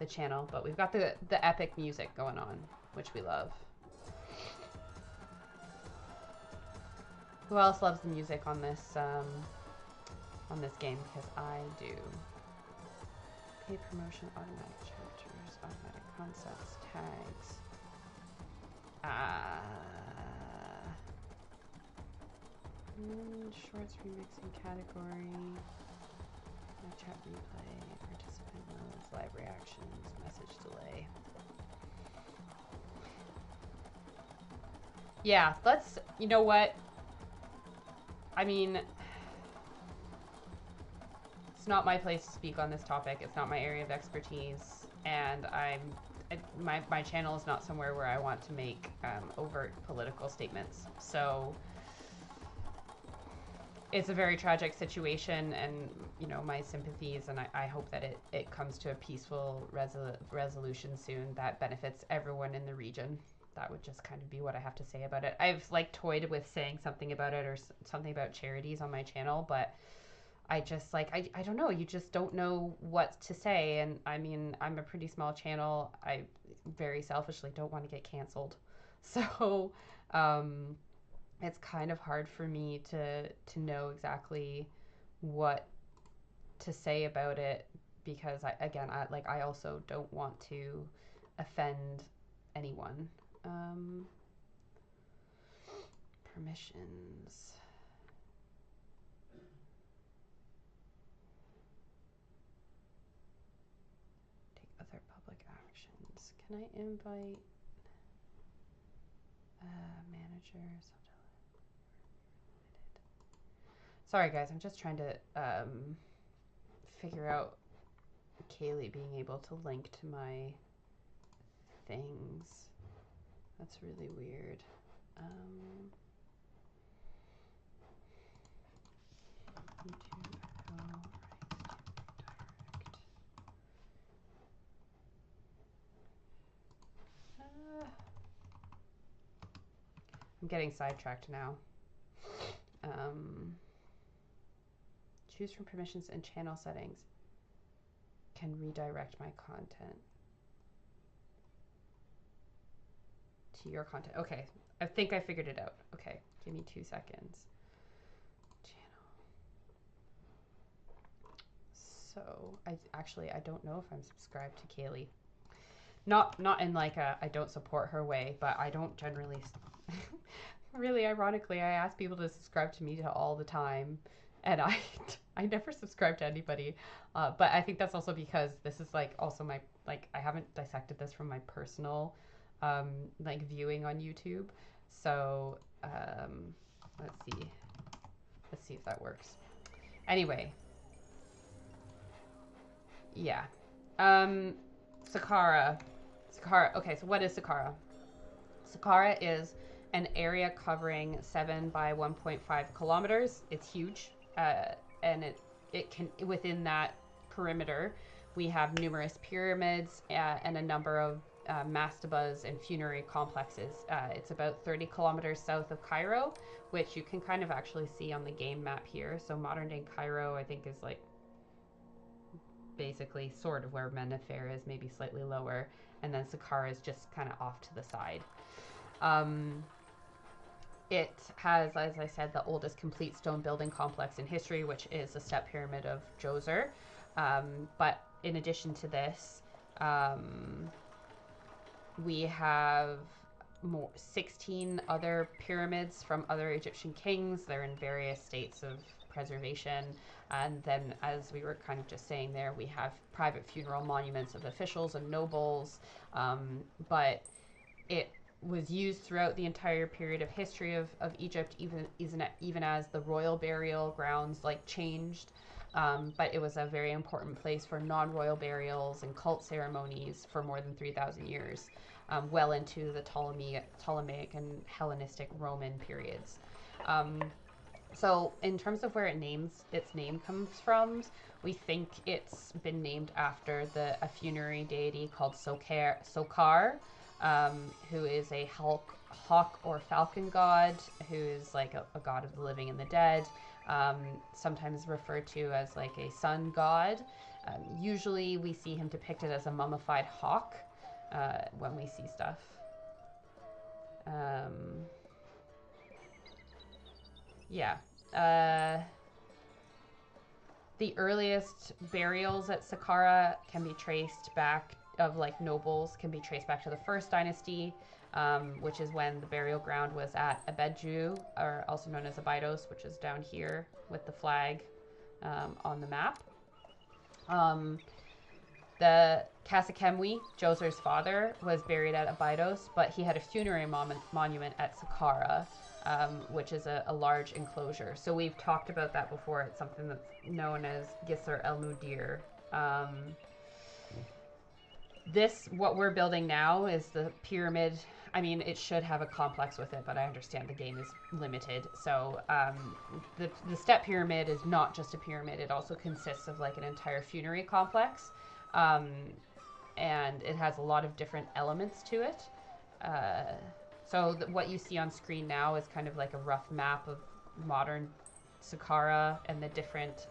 channel. But we've got the epic music going on, which we love. Who else loves the music on this game? Because I do. Paid promotion, automatic chapters, automatic concepts, tags. Shorts remixing category. My chat replay, participant modes, live reactions, message delay. Yeah, you know what? I mean, it's not my place to speak on this topic. It's not my area of expertise, and my channel is not somewhere where I want to make overt political statements. So it's a very tragic situation, and you know, my sympathies, and I hope that it comes to a peaceful resolution soon that benefits everyone in the region. That would just kind of be what I have to say about it. I've toyed with saying something about it or something about charities on my channel, but I just I don't know. You just don't know what to say. And I mean, I'm a pretty small channel. I very selfishly don't want to get canceled. So it's kind of hard for me to know exactly what to say about it, because I also don't want to offend anyone. Permissions. Take other public actions. Can I invite manager? Sorry guys, I'm just trying to figure out Kaylee being able to link to my things. That's really weird. YouTube direct. I'm getting sidetracked now. Choose from permissions and channel settings. Can redirect my content to your content. Okay, I think I figured it out. Okay, give me 2 seconds. Channel. So I don't know if I'm subscribed to Kaylee. Not in I don't support her way, but I don't generally. Really ironically, I ask people to subscribe to me all the time, and I never subscribe to anybody. But I think that's also because this is also my I haven't dissected this from my personal viewing on YouTube. So let's see if that works. Anyway, yeah. Saqqara. Okay, so what is Saqqara? Saqqara is an area covering 7 by 1.5 kilometers. It's huge, and it can, within that perimeter, we have numerous pyramids and a number of mastabas and funerary complexes. It's about 30 kilometers south of Cairo, which you can kind of actually see on the game map here. So modern day Cairo, I think, is like basically sort of where Mennefer is, maybe slightly lower, and then Saqqara is just kind of off to the side. It has, as I said, the oldest complete stone building complex in history, which is the Step Pyramid of Djoser. But in addition to this, we have 16 other pyramids from other Egyptian kings. They're in various states of preservation. And then, as we were kind of just saying there, we have private funeral monuments of officials and nobles. But it was used throughout the entire period of history of Egypt, even as the royal burial grounds like changed. But it was a very important place for non-royal burials and cult ceremonies for more than 3,000 years, well into the Ptolemaic and Hellenistic Roman periods. So in terms of where its name comes from, we think it's been named after a funerary deity called Saqqara, who is a hawk or falcon god, who is like a god of the living and the dead, sometimes referred to as like a sun god. Usually we see him depicted as a mummified hawk when we see stuff. The earliest burials at Saqqara can be traced back, of like nobles, can be traced back to the first dynasty, which is when the burial ground was at Abedju, or also known as Abydos, which is down here with the flag on the map. The Kasekemwi, Djoser's father, was buried at Abydos, but he had a funerary monument at Saqqara, which is a large enclosure. So we've talked about that before. It's something that's known as Gisr el Mudir. What we're building now is the pyramid. I mean, it should have a complex with it, but I understand the game is limited. So the step pyramid is not just a pyramid. It also consists of like an entire funerary complex. And it has a lot of different elements to it. So what you see on screen now is kind of like a rough map of modern Saqqara and the different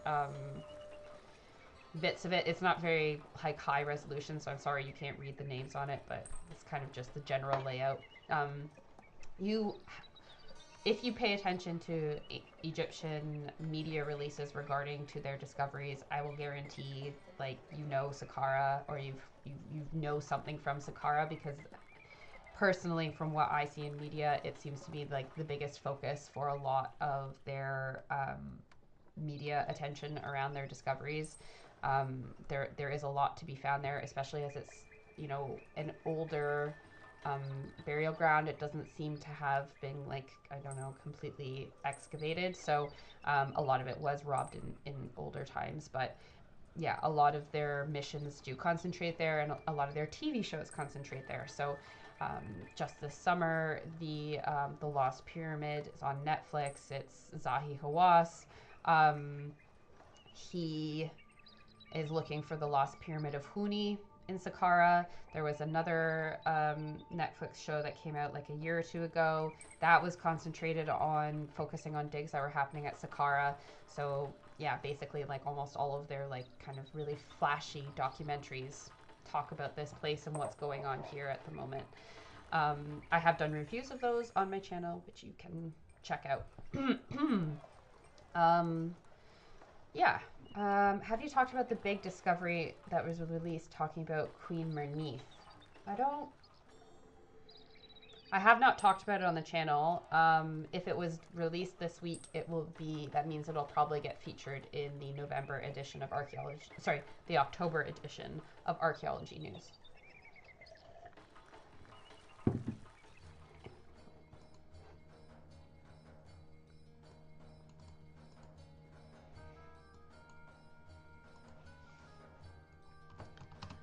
bits of it. It's not very high resolution, so I'm sorry you can't read the names on it, but it's kind of just the general layout. If you pay attention to Egyptian media releases regarding to their discoveries, I will guarantee like you know Saqqara, or you know something from Saqqara, because personally, from what I see in media, it seems to be like the biggest focus for a lot of their media attention around their discoveries. There is a lot to be found there, especially as it's, you know, an older burial ground. It doesn't seem to have been like, I don't know, completely excavated. So a lot of it was robbed in older times. But yeah, a lot of their missions do concentrate there, and a lot of their TV shows concentrate there. So just this summer, the Lost Pyramid is on Netflix. It's Zahi Hawass. He is looking for the Lost Pyramid of Huni in Saqqara. There was another Netflix show that came out like a year or two ago that was concentrated on focusing on digs that were happening at Saqqara. So yeah, basically like almost all of their like kind of really flashy documentaries talk about this place and what's going on here at the moment. I have done reviews of those on my channel, which you can check out. Have you talked about the big discovery that was released talking about Queen Merneith? I have not talked about it on the channel. If it was released this week, that means it'll probably get featured in the November edition of the October edition of Archaeology News.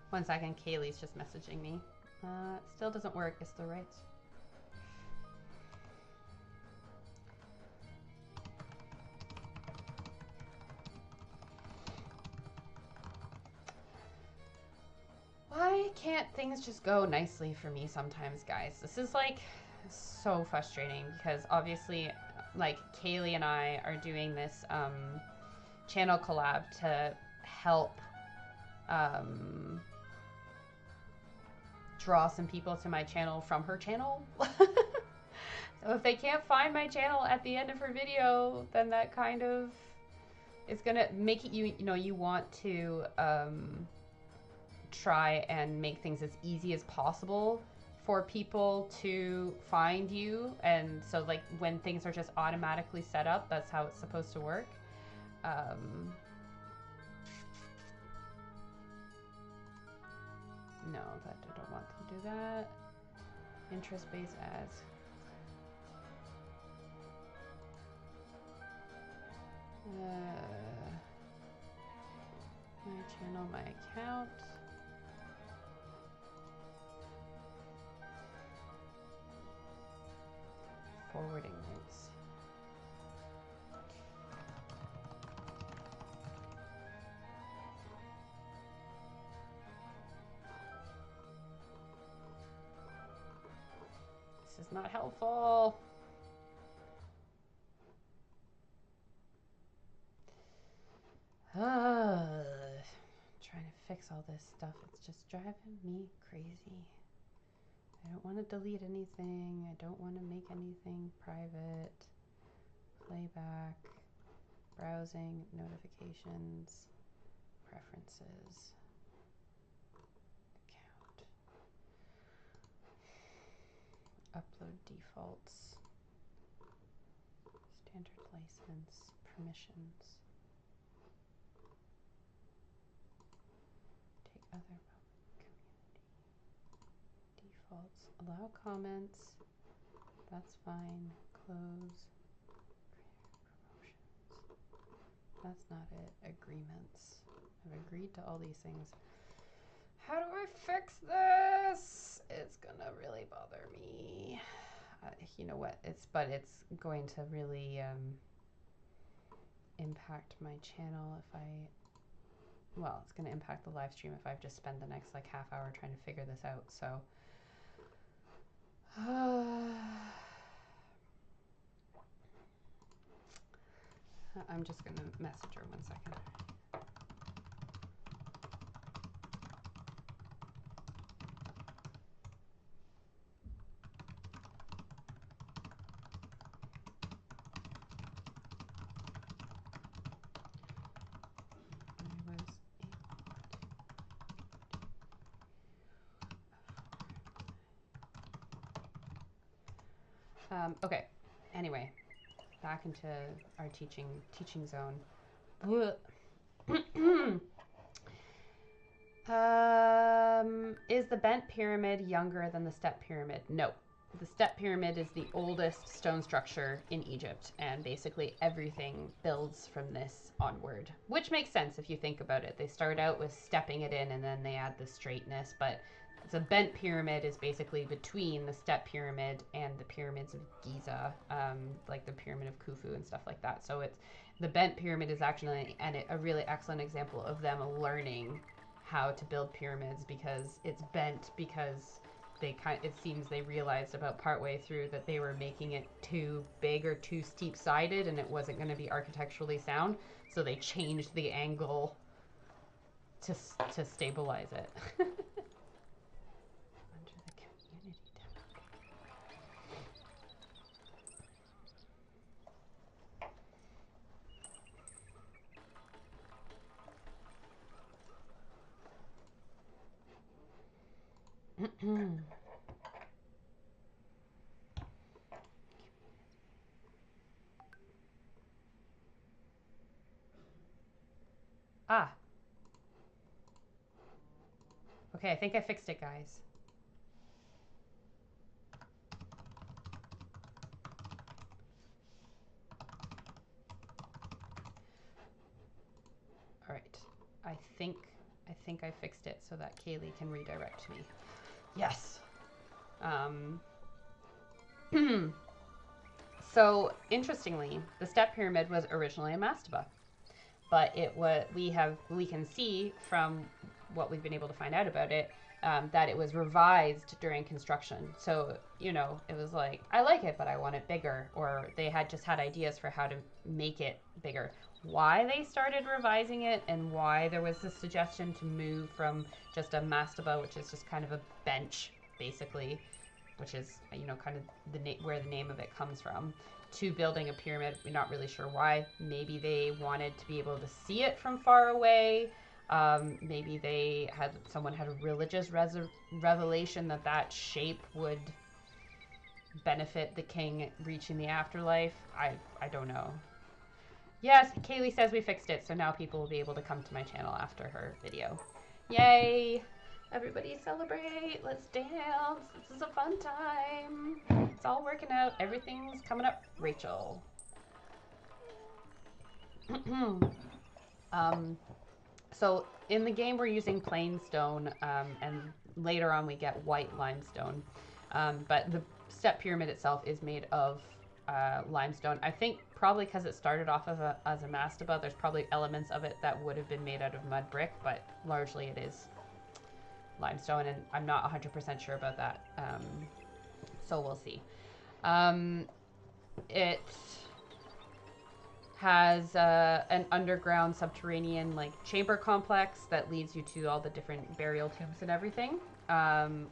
One second, Kaylee's just messaging me. It still doesn't work, it still writes. Why can't things just go nicely for me sometimes, guys? This is like so frustrating because obviously like Kaylee and I are doing this channel collab to help draw some people to my channel from her channel. So if they can't find my channel at the end of her video, then that kind of is gonna make it you know you want to try and make things as easy as possible for people to find you. And so like when things are just automatically set up, that's how it's supposed to work. No, that I don't want to do that. Interest-based ads. My channel, my account. Forwarding links. This is not helpful. Trying to fix all this stuff. It's just driving me crazy. I don't want to delete anything. I don't want to make anything private. Playback, browsing, notifications, preferences, account, upload defaults, standard license, permissions, take other community, defaults, allow comments, that's fine, close, that's not it. Agreements. I've agreed to all these things. How do I fix this? It's gonna really bother me. You know what? It's going to really impact my channel if I. Well, it's gonna impact the live stream if I've just spent the next like half hour trying to figure this out. So. I'm just gonna message her 1 second. Okay. Anyway. Back into our teaching zone. Is the bent pyramid younger than the step pyramid? No. The step pyramid is the oldest stone structure in Egypt, and basically everything builds from this onward, which makes sense if you think about it. They start out with stepping it in, and then they add the straightness, but the bent pyramid is basically between the step pyramid and the pyramids of Giza, like the pyramid of Khufu and stuff like that. So it's the bent pyramid is actually a really excellent example of them learning how to build pyramids, because it's bent because it seems they realized about partway through that they were making it too big or too steep sided, and it wasn't going to be architecturally sound. So they changed the angle to stabilize it. Ah. Okay, I think I fixed it, guys. All right. I think I fixed it so that Kaylee can redirect me. Yes. So interestingly, the step pyramid was originally a mastaba, but we can see from what we've been able to find out about it, that it was revised during construction. So, you know, it was like, I like it, but I want it bigger. Or they had just had ideas for how to make it bigger. Why they started revising it and why there was this suggestion to move from just a mastaba, which is just kind of a bench, basically, which is, you know, kind of where the name of it comes from, to building a pyramid. We're not really sure why. Maybe they wanted to be able to see it from far away. Maybe someone had a religious revelation that shape would benefit the king reaching the afterlife. I don't know. Yes, Kaylee says we fixed it, so now people will be able to come to my channel after her video. Yay! Everybody celebrate! Let's dance! This is a fun time! It's all working out. Everything's coming up. Rachel. So in the game we're using plain stone, and later on we get white limestone. But the step pyramid itself is made of limestone. I think probably because it started off as a mastaba, there's probably elements of it that would have been made out of mud brick, but largely it is limestone, and I'm not 100% sure about that. So we'll see. It has an underground subterranean like chamber complex that leads you to all the different burial tombs and everything,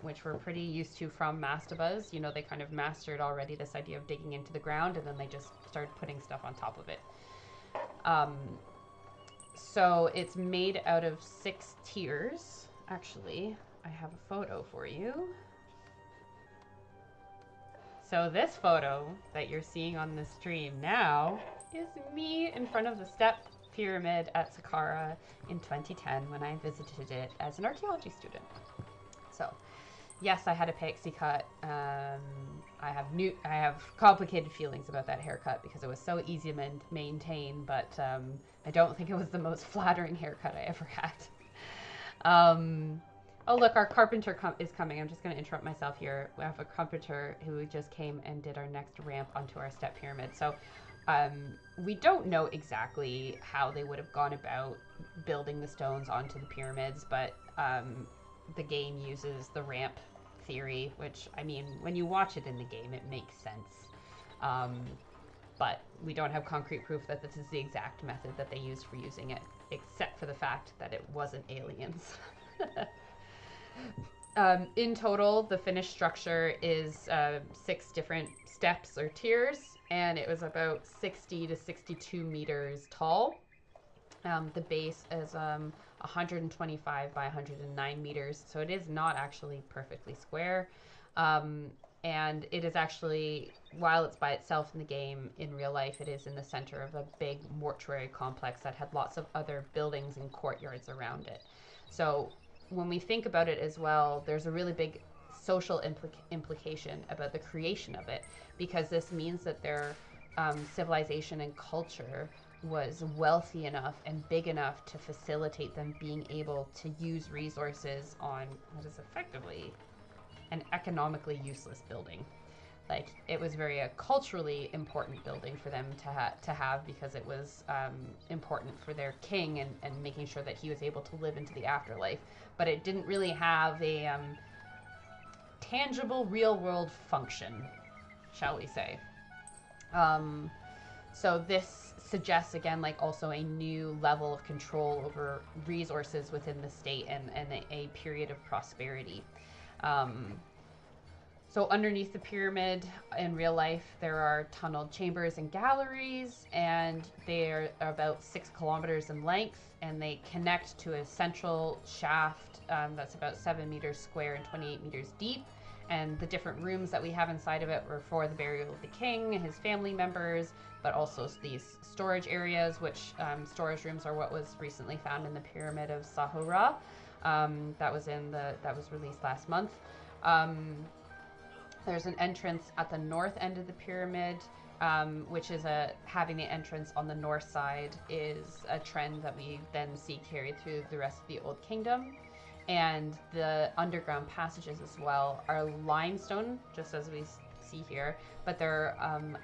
which we're pretty used to from mastabas. You know, they kind of mastered already this idea of digging into the ground, and then they just started putting stuff on top of it. So it's made out of 6 tiers. Actually, I have a photo for you. So this photo that you're seeing on the stream now is me in front of the step pyramid at Saqqara in 2010 when I visited it as an archaeology student. So, yes, I had a pixie cut. I have complicated feelings about that haircut because it was so easy to maintain, but I don't think it was the most flattering haircut I ever had. Oh, look, our carpenter is coming. I'm just going to interrupt myself here. We have a carpenter who just came and did our next ramp onto our step pyramid. So we don't know exactly how they would have gone about building the stones onto the pyramids, but the game uses the ramp theory, which, I mean, when you watch it in the game, it makes sense. But we don't have concrete proof that this is the exact method that they used for using it, except for the fact that it wasn't aliens. In total, the finished structure is 6 different steps or tiers, and it was about 60 to 62 meters tall. The base is 125 by 109 meters, so it is not actually perfectly square. And it is actually, while it's by itself in the game, in real life, it is in the center of a big mortuary complex that had lots of other buildings and courtyards around it. So when we think about it as well, there's a really big social implication about the creation of it, because this means that their civilization and culture was wealthy enough and big enough to facilitate them being able to use resources on what is effectively an economically useless building. Like, it was very a culturally important building for them to have because it was important for their king and making sure that he was able to live into the afterlife. But it didn't really have a tangible real-world function, shall we say. So this suggests, again, like also a new level of control over resources within the state and a period of prosperity. So underneath the pyramid in real life, there are tunneled chambers and galleries, and they're about 6 kilometers in length, and they connect to a central shaft that's about 7 meters square and 28 meters deep. And the different rooms that we have inside of it were for the burial of the king and his family members, but also these storage areas, which storage rooms are what was recently found in the pyramid of Saqqara. That was released last month. There's an entrance at the north end of the pyramid, which is having the entrance on the north side is a trend that we then see carried through the rest of the Old Kingdom. And the underground passages as well are limestone, just as we see here, but they're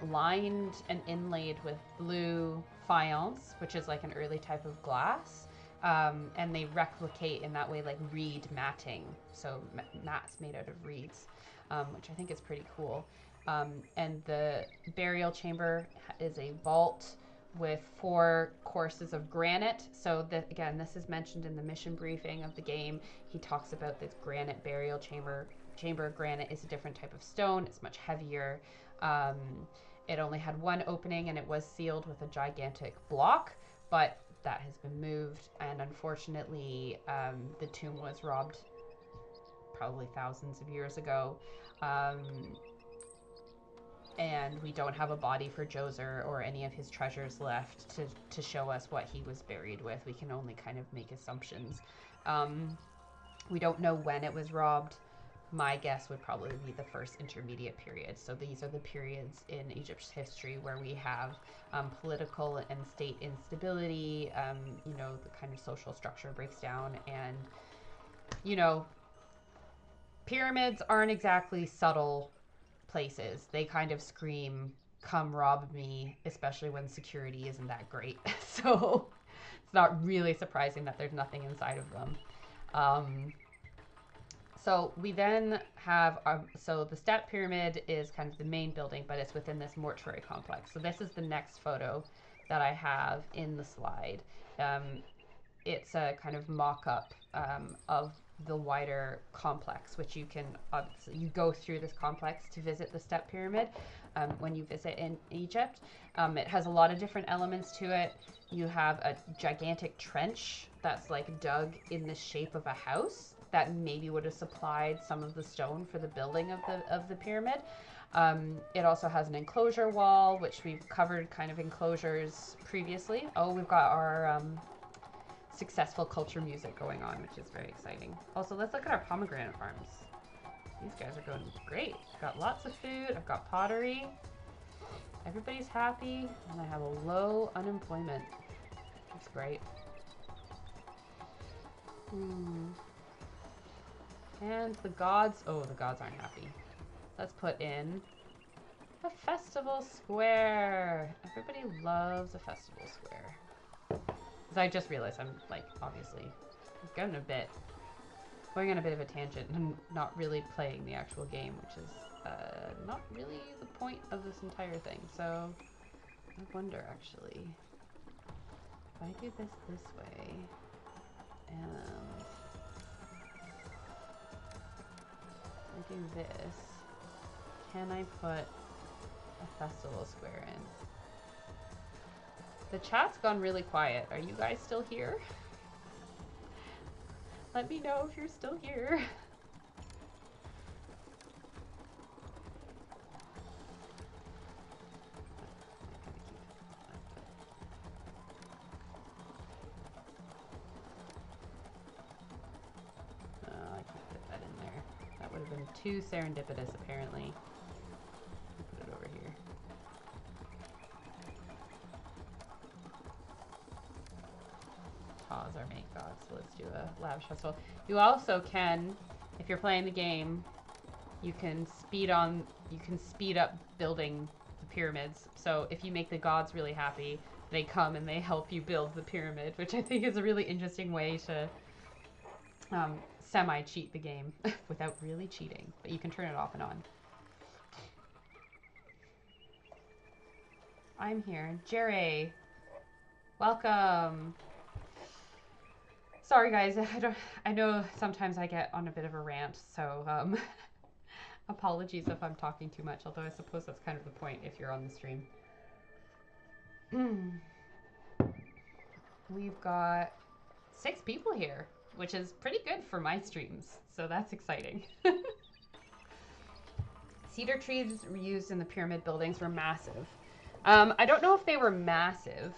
lined and inlaid with blue faience, which is like an early type of glass. And they replicate in that way like reed matting, so mats made out of reeds, which I think is pretty cool. And the burial chamber is a vault with 4 courses of granite. So again, this is mentioned in the mission briefing of the game. He talks about this granite burial chamber. Granite is a different type of stone. It's much heavier. It only had 1 opening, and it was sealed with a gigantic block, but that has been moved, and unfortunately the tomb was robbed probably thousands of years ago, and we don't have a body for Djoser or any of his treasures left to show us what he was buried with. We can only kind of make assumptions. We don't know when it was robbed. My guess would probably be the first intermediate period. So these are the periods in Egypt's history where we have political and state instability, you know, the kind of social structure breaks down, and, you know, pyramids aren't exactly subtle places. They kind of scream, come rob me, especially when security isn't that great. So it's not really surprising that there's nothing inside of them. So we then have, so the Step Pyramid is kind of the main building, but it's within this mortuary complex. So this is the next photo that I have in the slide. It's a kind of mock-up of the wider complex, which you can, you go through this complex to visit the Step Pyramid when you visit in Egypt. It has a lot of different elements to it. You have a gigantic trench that's like dug in the shape of a house that maybe would have supplied some of the stone for the building of the pyramid. It also has an enclosure wall, which we've covered kind of enclosures previously. Oh, we've got our successful culture music going on, which is very exciting. Also, let's look at our pomegranate farms. These guys are going great. I've got lots of food. I've got pottery. Everybody's happy, and I have a low unemployment. That's great. And the gods, oh, the gods aren't happy. Let's put in a festival square. Everybody loves a festival square. Because I just realized I'm, like, obviously going on a bit of a tangent and not really playing the actual game, which is not really the point of this entire thing. So I wonder, actually, if I do this way, and I do this, can I put a festival square in? The chat's gone really quiet. Are you guys still here? Let me know if you're still here. I can't put that in there. That would have been too serendipitous, apparently. Put it over here. Pause our main god, so let's do a lavish festival. You also can, if you're playing the game, you can speed up building the pyramids. So if you make the gods really happy, they come and they help you build the pyramid, which I think is a really interesting way to semi-cheat the game without really cheating, but you can turn it off and on. I'm here. Jerry, welcome. Sorry guys, I know sometimes I get on a bit of a rant, so apologies if I'm talking too much, although I suppose that's kind of the point if you're on the stream. We've got 6 people here, which is pretty good for my streams, so that's exciting. Cedar trees used in the pyramid buildings were massive. I don't know if they were massive.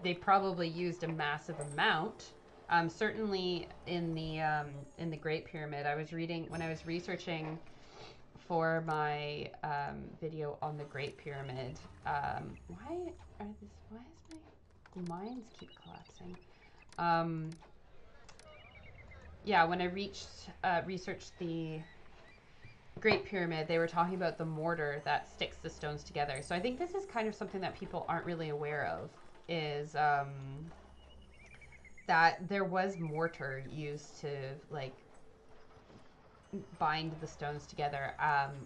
They probably used a massive amount. Certainly in the Great Pyramid, I was reading when I was researching for my video on the Great Pyramid. Why is my lines keep collapsing? Yeah, when I researched the Great Pyramid, they were talking about the mortar that sticks the stones together. So I think this is kind of something that people aren't really aware of, is that there was mortar used to like bind the stones together,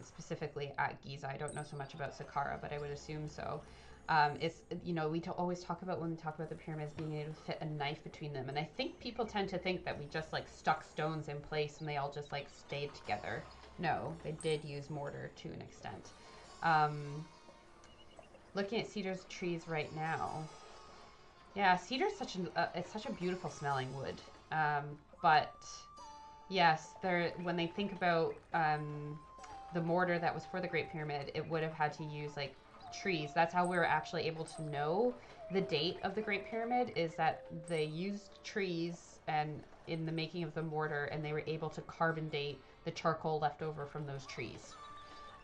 specifically at Giza. I don't know so much about Saqqara, but I would assume so. It's, you know, we always talk about, when we talk about the pyramids, being able to fit a knife between them. And I think people tend to think that we just like stuck stones in place and they all just like stayed together. No, they did use mortar to an extent. Looking at cedars trees right now. Yeah, cedar's it's such a beautiful smelling wood. But yes, when they think about the mortar that was for the Great Pyramid, it would have had to use like trees. That's how we were actually able to know the date of the Great Pyramid, is that they used trees and in the making of the mortar, and they were able to carbon date the charcoal left over from those trees.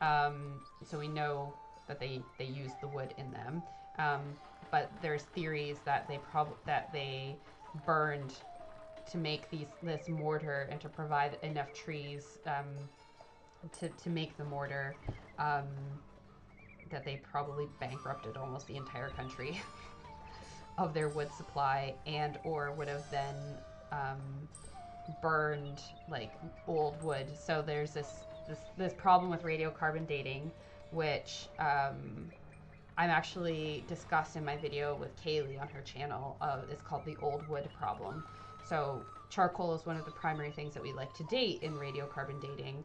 So we know that they used the wood in them. But there's theories that they burned to make this mortar and to provide enough trees to make the mortar, that they probably bankrupted almost the entire country of their wood supply, and or would have then burned like old wood. So there's this problem with radiocarbon dating, which I'm actually discussed in my video with Kaylee on her channel. It's called the old wood problem. So charcoal is one of the primary things that we like to date in radiocarbon dating,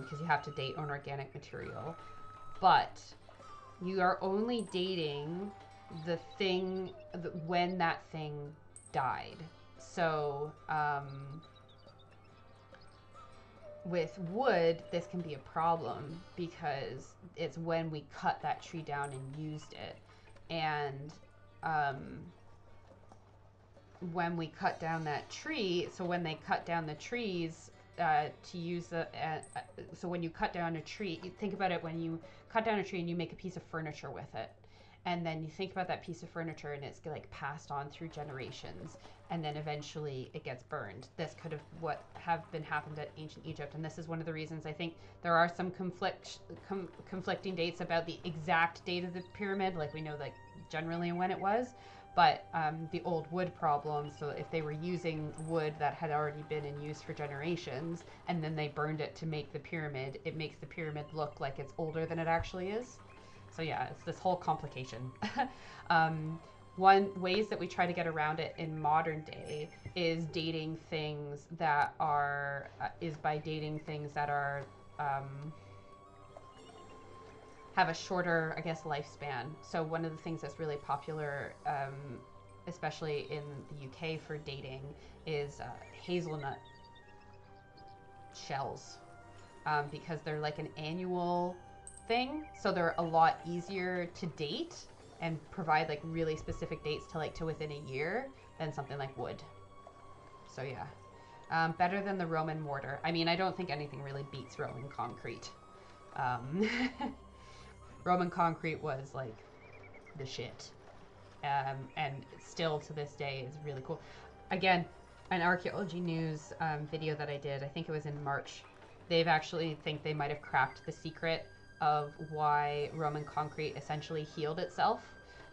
because you have to date on organic material. But you are only dating the thing when that thing died. So with wood, this can be a problem because it's when we cut that tree down and used it. And when we cut down that tree, so when they cut down the trees to use so when you cut down a tree, you think about it, when you cut down a tree and you make a piece of furniture with it, and then you think about that piece of furniture and it's like passed on through generations, and then eventually it gets burned. This could have happened at ancient Egypt, and this is one of the reasons I think there are some conflicting dates about the exact date of the pyramid. Like we know like generally when it was, but the old wood problem. So if they were using wood that had already been in use for generations and then they burned it to make the pyramid, it makes the pyramid look like it's older than it actually is. So yeah, it's this whole complication. Ways that we try to get around it in modern day is dating things that are have a shorter, I guess, lifespan. So one of the things that's really popular, especially in the UK for dating, is hazelnut shells, because they're like an annual thing. So they're a lot easier to date and provide like really specific dates to within a year than something like wood. So yeah, better than the Roman mortar. I mean, I don't think anything really beats Roman concrete. Roman concrete was like the shit, and still to this day is really cool. Again, an Archaeology News video that I did, I think it was in March, they've actually think they might have cracked the secret of why Roman concrete essentially healed itself.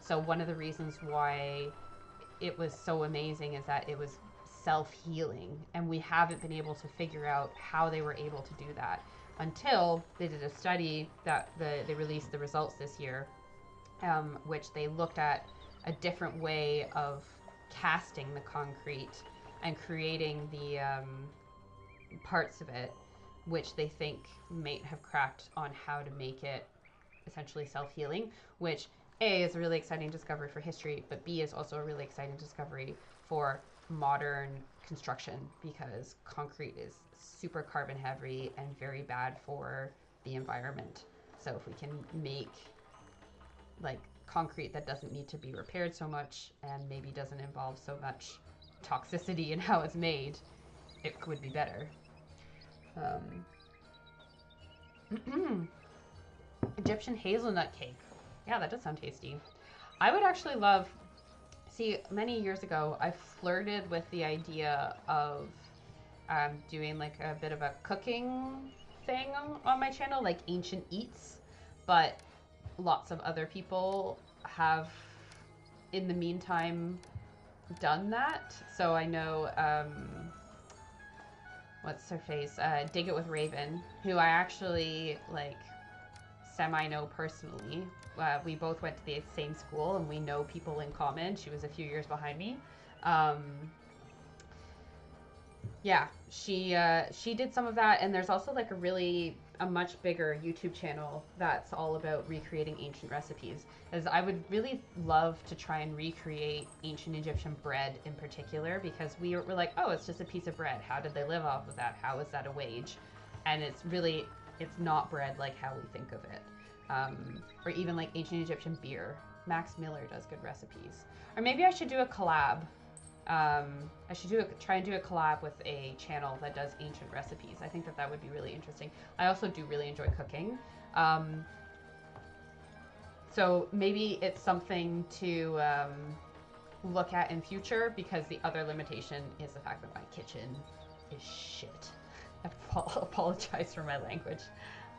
So one of the reasons why it was so amazing is that it was self-healing, and we haven't been able to figure out how they were able to do that until they did a study that they released the results this year, which they looked at a different way of casting the concrete and creating the parts of it, which they think may have cracked on how to make it essentially self-healing, which A, is a really exciting discovery for history, but B, is also a really exciting discovery for modern construction, because concrete is super carbon heavy and very bad for the environment. So if we can make like concrete that doesn't need to be repaired so much and maybe doesn't involve so much toxicity in how it's made, it would be better. Egyptian hazelnut cake. Yeah, that does sound tasty. I would actually love... See, many years ago, I flirted with the idea of doing like a bit of a cooking thing on my channel, like ancient eats, but lots of other people have, in the meantime, done that. So I know, what's her face? Dig It with Raven, who I actually like semi know personally. We both went to the same school and we know people in common. She was a few years behind me. Yeah, she did some of that, and there's also like a much bigger YouTube channel that's all about recreating ancient recipes. As I would really love to try and recreate ancient Egyptian bread in particular, because we're like, oh, it's just a piece of bread. How did they live off of that? How is that a wage? And it's not bread like how we think of it. Or even like ancient Egyptian beer. Max Miller does good recipes. Or maybe I should do a collab. I should try and do a collab with a channel that does ancient recipes. I think that would be really interesting. I also do really enjoy cooking. So maybe it's something to look at in future, because the other limitation is the fact that my kitchen is shit. I apologize for my language.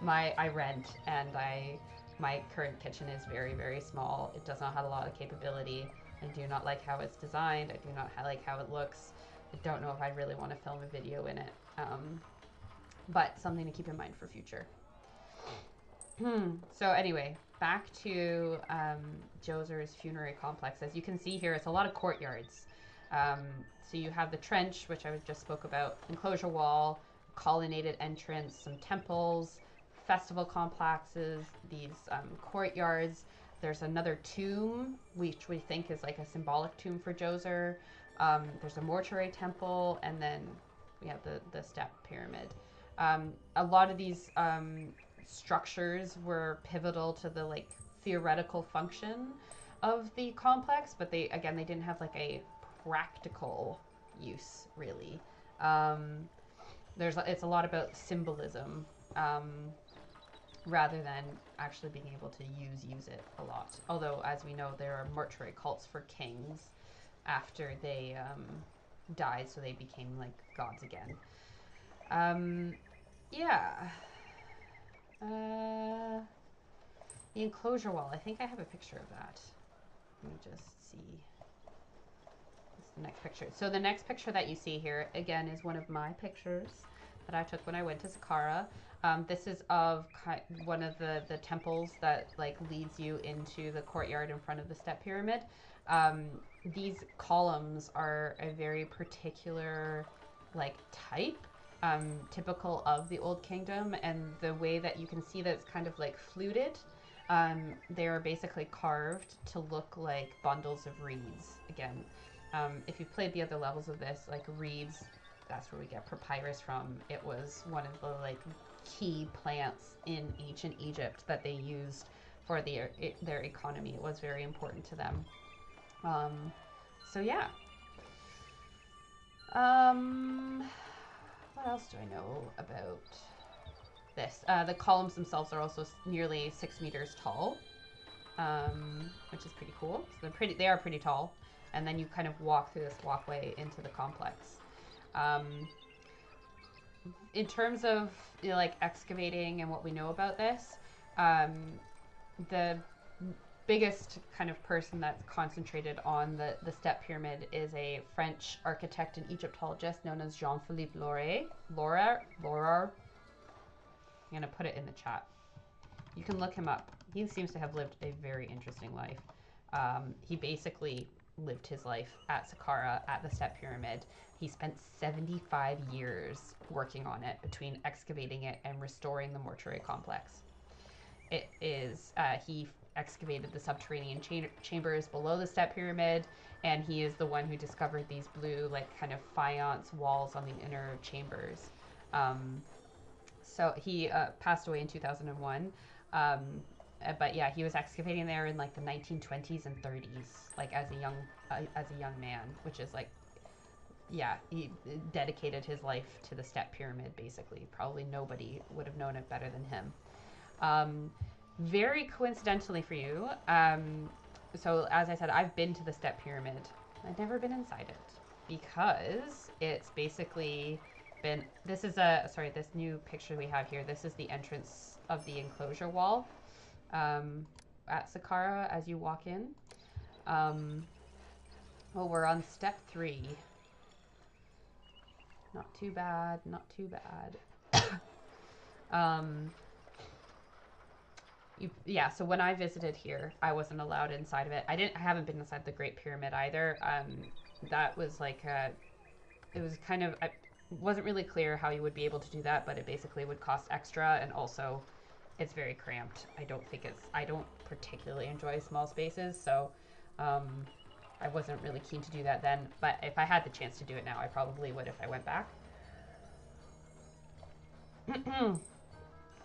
I rent, and my current kitchen is very, very small. It does not have a lot of capability. I do not like how it's designed. I do not like how it looks. I don't know if I really want to film a video in it. But something to keep in mind for future. So anyway, back to Djozer's funerary complex. As you can see here, it's a lot of courtyards. So you have the trench, which I just spoke about, enclosure wall, colonnaded entrance, some temples, festival complexes, these courtyards. There's another tomb, which we think is like a symbolic tomb for Djoser. There's a mortuary temple, and then we have the step pyramid. A lot of these structures were pivotal to the like theoretical function of the complex, but they didn't have like a practical use really. It's a lot about symbolism. Rather than actually being able to use it a lot. Although, as we know, there are mortuary cults for kings after they died, so they became like gods again. Yeah. The enclosure wall. I think I have a picture of that. Let me just see. This is the next picture. So the next picture that you see here, again, is one of my pictures that I took when I went to Saqqara. This is of one of the temples that like leads you into the courtyard in front of the step pyramid. These columns are a very particular like type, typical of the Old Kingdom, and the way that you can see that it's kind of like fluted. They are basically carved to look like bundles of reeds. Again, if you've played the other levels of this, like reeds, that's where we get papyrus from. It was one of the like key plants in ancient Egypt that they used for their economy. It was very important to them. So yeah. What else do I know about this? The columns themselves are also nearly 6 meters tall, which is pretty cool. So they are pretty tall, and then you kind of walk through this walkway into the complex. In terms of like excavating and what we know about this, the biggest kind of person that's concentrated on the step pyramid is a French architect and Egyptologist known as Jean-Philippe Lorer. I'm going to put it in the chat. You can look him up. He seems to have lived a very interesting life. He basically lived his life at Saqqara, at the step pyramid. He spent 75 years working on it, between excavating it and restoring the mortuary complex. It is, he excavated the subterranean chambers below the step pyramid, and he is the one who discovered these blue, like, kind of faience walls on the inner chambers. So he passed away in 2001. But yeah, he was excavating there in like the 1920s and 30s, like as a young man, which is like, yeah, he dedicated his life to the step pyramid, basically. Probably nobody would have known it better than him. Very coincidentally for you, so as I said, I've been to the step pyramid. I've never been inside it because it's basically been, this new picture we have here, this is the entrance of the enclosure wall at Saqqara as you walk in. Oh, we're on step 3. Not too bad, not too bad. Yeah, so when I visited here, I wasn't allowed inside of it. I haven't been inside the Great Pyramid either. That was like it was kind of, it wasn't really clear how you would be able to do that, but it basically would cost extra, and also it's very cramped. I don't particularly enjoy small spaces, so I wasn't really keen to do that then, but if I had the chance to do it now, I probably would if I went back.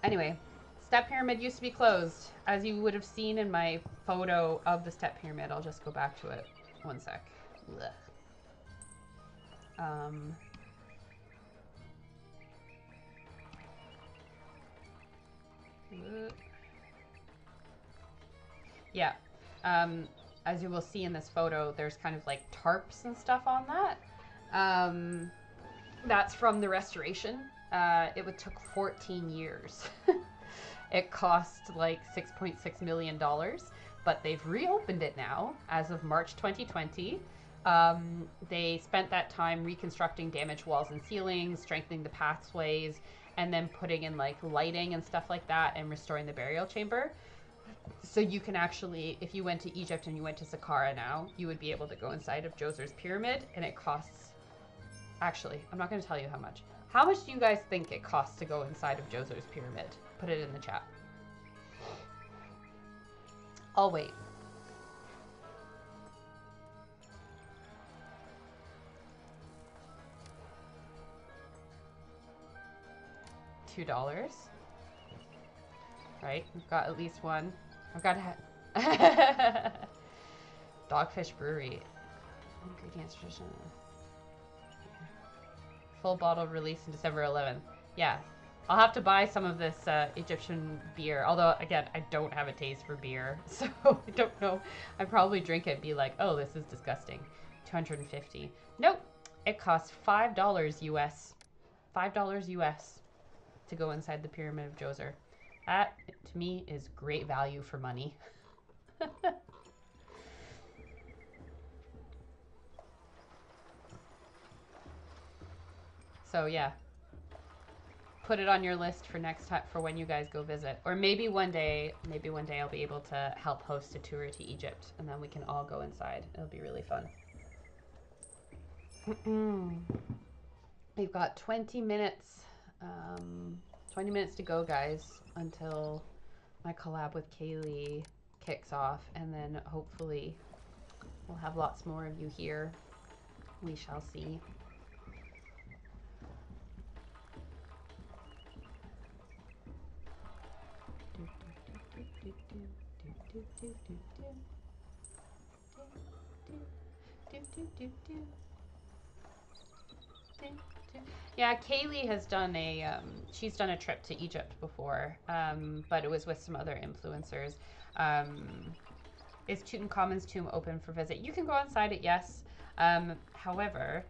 Anyway, Step Pyramid used to be closed, as you would have seen in my photo of the Step Pyramid. I'll just go back to it. One sec. Yeah. As you will see in this photo, there's kind of like tarps and stuff on that. That's from the restoration. It took 14 years. It cost like $6.6 million, but they've reopened it now as of March 2020. They spent that time reconstructing damaged walls and ceilings, strengthening the pathways, and then putting in like lighting and stuff like that, and restoring the burial chamber. So you can actually, if you went to Egypt and you went to Saqqara now, you would be able to go inside of Djoser's pyramid, and it costs, actually, I'm not going to tell you how much. How much do you guys think it costs to go inside of Djoser's pyramid? Put it in the chat. I'll wait. $2. Right, we've got at least one. I've got Dogfish Brewery. Ingredients tradition. Full bottle release in December 11th. Yeah, I'll have to buy some of this Egyptian beer. Although, again, I don't have a taste for beer, so I don't know. I'd probably drink it and be like, oh, this is disgusting. $250. Nope, it costs $5 US. $5 US to go inside the Pyramid of Djoser. That, to me, is great value for money. So yeah, put it on your list for next time, for when you guys go visit, or maybe one day I'll be able to help host a tour to Egypt, and then we can all go inside. It'll be really fun. We've got 20 minutes. 20 minutes to go, guys, until my collab with Kaylee kicks off, and then hopefully we'll have lots more of you here. We shall see. Yeah, Kaylee has done she's done a trip to Egypt before, but it was with some other influencers. Is Tutankhamun's tomb open for visit? You can go inside it, yes. However,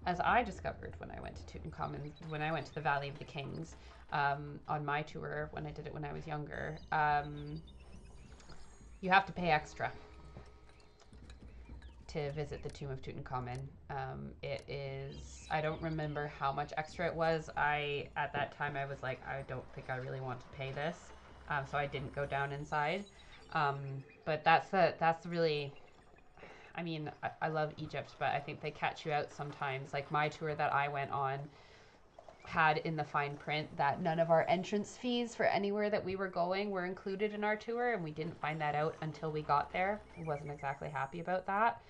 as I discovered when I went to Tutankhamun, when I went to the Valley of the Kings, on my tour, when I did it when I was younger, you have to pay extra to visit the tomb of Tutankhamun. It is, I don't remember how much extra it was. At that time I was like, I don't think I really want to pay this, so I didn't go down inside. But that's really, I mean, I love Egypt, but I think they catch you out sometimes. Like my tour that I went on had in the fine print that none of our entrance fees for anywhere that we were going were included in our tour, and we didn't find that out until we got there. I wasn't exactly happy about that.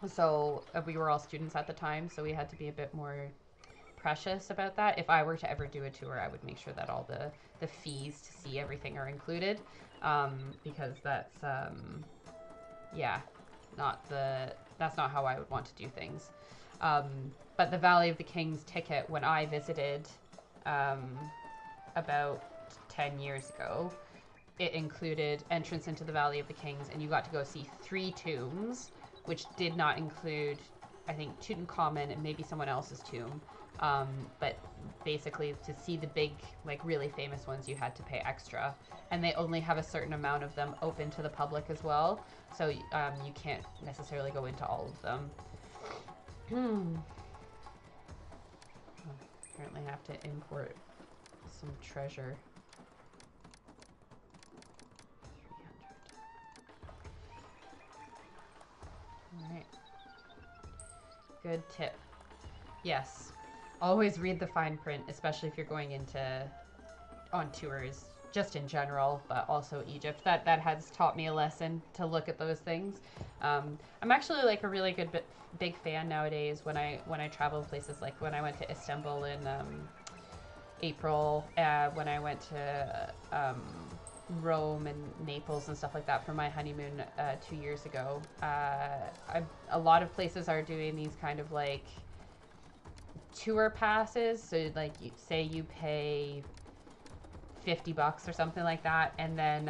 So we were all students at the time, so we had to be a bit more precious about that. If I were to ever do a tour, I would make sure that all the fees to see everything are included, because that's yeah, that's not how I would want to do things. But the Valley of the Kings ticket, when I visited about 10 years ago, it included entrance into the Valley of the Kings, and you got to go see 3 tombs, which did not include I think Tutankhamun and maybe someone else's tomb. But basically to see the big, like really famous ones, you had to pay extra, and they only have a certain amount of them open to the public as well. So you can't necessarily go into all of them. Apparently I have to import some treasure. 300. Alright. Good tip. Yes. Always read the fine print, especially if you're going on tours, just in general, but also Egypt. That has taught me a lesson to look at those things. I'm actually like a really big fan nowadays when I travel places, like when I went to Istanbul in April, when I went to Rome and Naples and stuff like that for my honeymoon 2 years ago. A lot of places are doing these kind of like tour passes. So like say you pay $50 or something like that, and then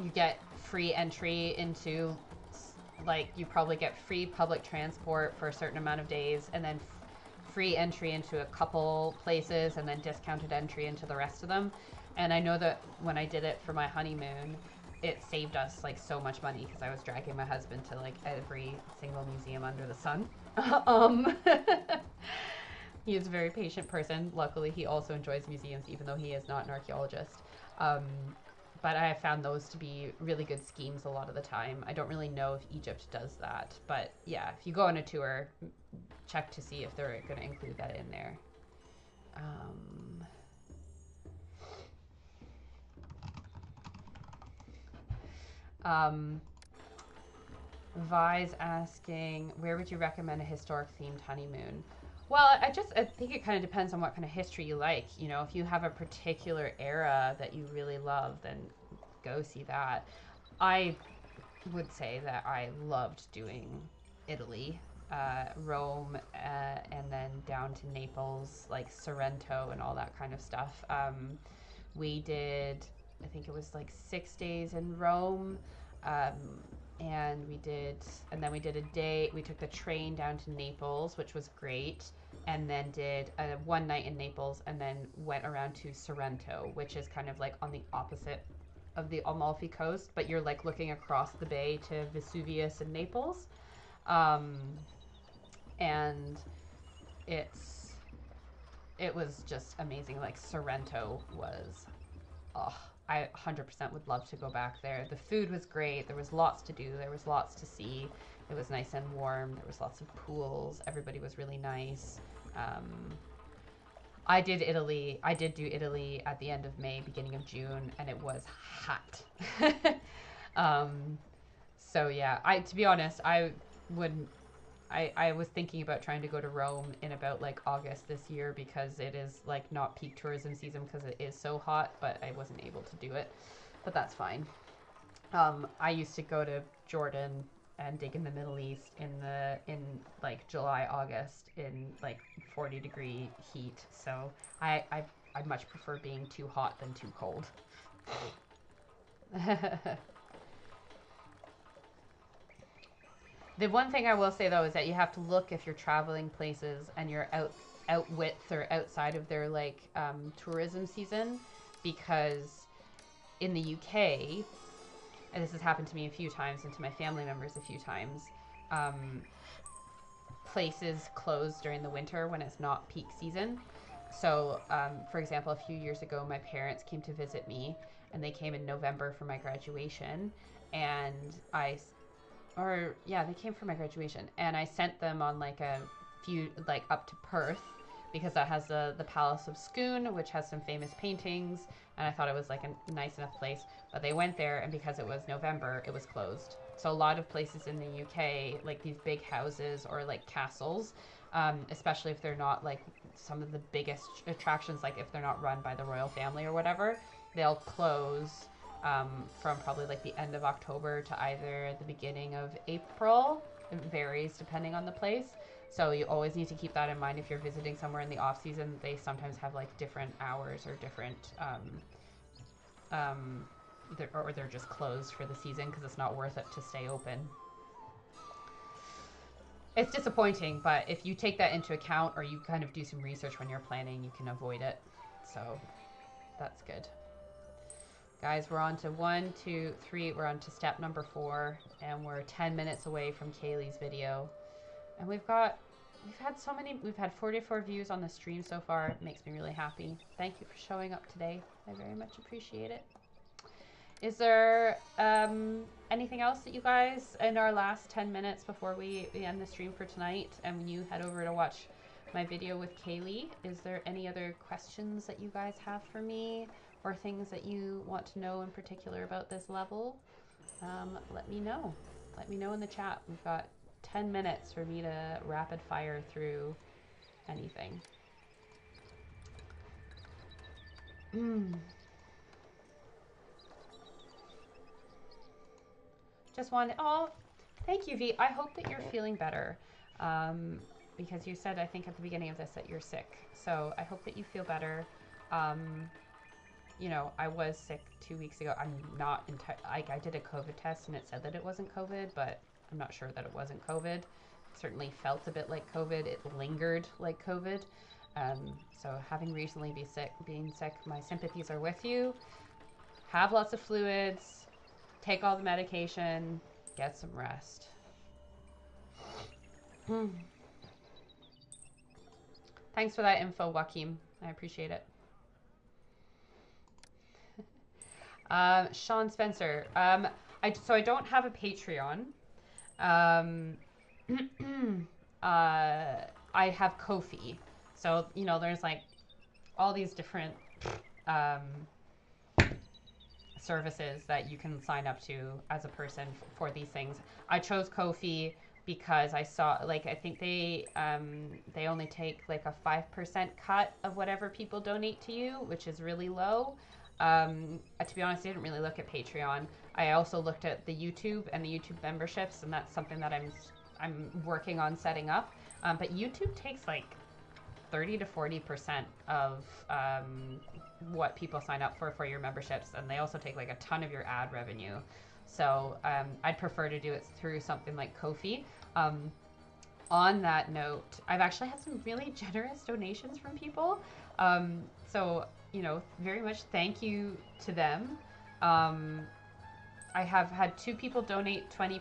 you get free entry into, like, you probably get free public transport for a certain amount of days, and then free entry into a couple places, and then discounted entry into the rest of them. And I know that when I did it for my honeymoon, it saved us like so much money, because I was dragging my husband to like every single museum under the sun. He is a very patient person. Luckily, he also enjoys museums, even though he is not an archaeologist. But I have found those to be really good schemes a lot of the time. I don't really know if Egypt does that, but yeah, if you go on a tour, check to see if they're going to include that in there. Vi's asking, where would you recommend a historic themed honeymoon? Well, I think it kind of depends on what kind of history you like. You know, if you have a particular era that you really love, then go see that. I would say that I loved doing Italy, Rome, and then down to Naples, like Sorrento and all that kind of stuff. We did, I think it was like 6 days in Rome. And then we did a day, we took the train down to Naples, which was great, and then did one night in Naples, and then went around to Sorrento, which is kind of like on the opposite of the Amalfi Coast, but you're like looking across the bay to Vesuvius and Naples. And it was just amazing. Like Sorrento was, I 100% would love to go back there. The food was great. There was lots to do. There was lots to see. It was nice and warm. There was lots of pools. Everybody was really nice. I did do Italy at the end of May, beginning of June, and it was hot. So yeah, to be honest, I was thinking about trying to go to Rome in about like August this year, because it is like not peak tourism season because it is so hot, but I wasn't able to do it, but that's fine. I used to go to Jordan and dig in the Middle East in like July, August in like 40-degree heat. So I much prefer being too hot than too cold. The one thing I will say though is that you have to look, if you're traveling places and you're out width or outside of their like tourism season, because in the UK, and this has happened to me a few times and to my family members a few times, places close during the winter when it's not peak season. So, for example, a few years ago, my parents came to visit me, and they came in November for my graduation, and they came for my graduation, and I sent them on like a few, like up to Perth, because that has the Palace of Scone, which has some famous paintings, and I thought it was like a nice enough place. But they went there, and because it was November, it was closed. So a lot of places in the UK, like these big houses or like castles, especially if they're not like some of the biggest attractions, like if they're not run by the royal family or whatever, they'll close from probably like the end of October to either the beginning of April. It varies depending on the place. So you always need to keep that in mind if you're visiting somewhere in the off season. They sometimes have like different hours or different or they're just closed for the season because it's not worth it to stay open. It's disappointing, but if you take that into account or you kind of do some research when you're planning, you can avoid it. So that's good. Guys, we're on to 1, 2, 3. We're on to step number 4, and we're 10 minutes away from Kaylee's video. And we've had 44 views on the stream so far. It makes me really happy. Thank you for showing up today. I very much appreciate it. Is there anything else that you guys, in our last 10 minutes before we end the stream for tonight and you head over to watch my video with Kaylee, is there any other questions that you guys have for me or things that you want to know in particular about this level? Let me know. Let me know in the chat. We've got 10 minutes for me to rapid fire through anything. Just wanted, oh, thank you, V. I hope that you're feeling better, because you said, I think at the beginning of this, that you're sick. So I hope that you feel better. You know, I was sick 2 weeks ago. I'm not like, I did a COVID test and it said that it wasn't COVID, but I'm not sure that it wasn't COVID. It certainly felt a bit like COVID. It lingered like COVID. So having recently being sick, my sympathies are with you. Have lots of fluids. Take all the medication, get some rest. Thanks for that info, Joaquim. I appreciate it. Sean Spencer. So I don't have a Patreon. I have Ko-fi. So, you know, there's like all these different services that you can sign up to as a person for these things. I chose Ko-fi because I saw, like, I think they only take like a 5% cut of whatever people donate to you, which is really low. To be honest, I didn't really look at Patreon. I also looked at the YouTube and the YouTube memberships, and that's something that I'm working on setting up. But YouTube takes like 30 to 40% of what people sign up for your memberships, and they also take like a ton of your ad revenue. So I'd prefer to do it through something like Ko-fi. On that note, I've actually had some really generous donations from people. So, you know, very much thank you to them. I have had 2 people donate £20.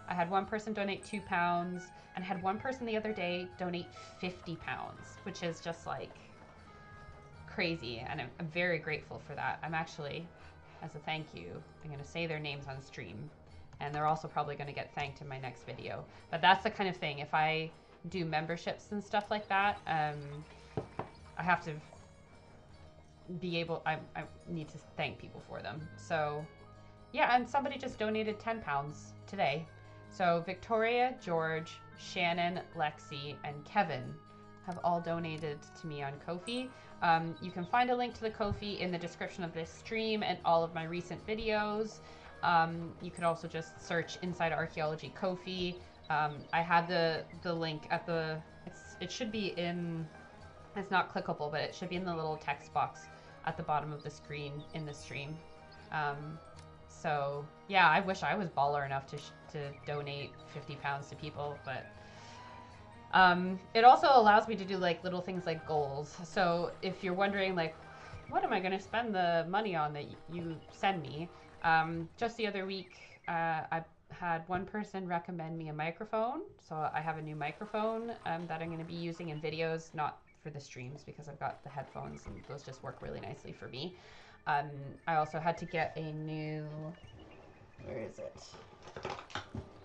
I had 1 person donate £2, and had 1 person the other day donate £50, which is just like crazy. And I'm very grateful for that. I'm actually, as a thank you, I'm going to say their names on stream, and they're also probably going to get thanked in my next video. But that's the kind of thing, if I do memberships and stuff like that, I have to be able, I need to thank people for them. So yeah, and somebody just donated £10 today. So Victoria, George, Shannon, Lexi, and Kevin have all donated to me on Ko-fi. You can find a link to the Ko-fi in the description of this stream and all of my recent videos. You could also just search Inside Archaeology Ko-fi. I have the link at the, it should be in, it's not clickable, but it should be in the little text box at the bottom of the screen in the stream. So yeah, I wish I was baller enough to donate £50 to people, but it also allows me to do like little things like goals. So if you're wondering like, what am I going to spend the money on that you send me? Just the other week, I had 1 person recommend me a microphone. So I have a new microphone that I'm going to be using in videos, not for the streams because I've got the headphones and those just work really nicely for me. I also had to get a new, where is it?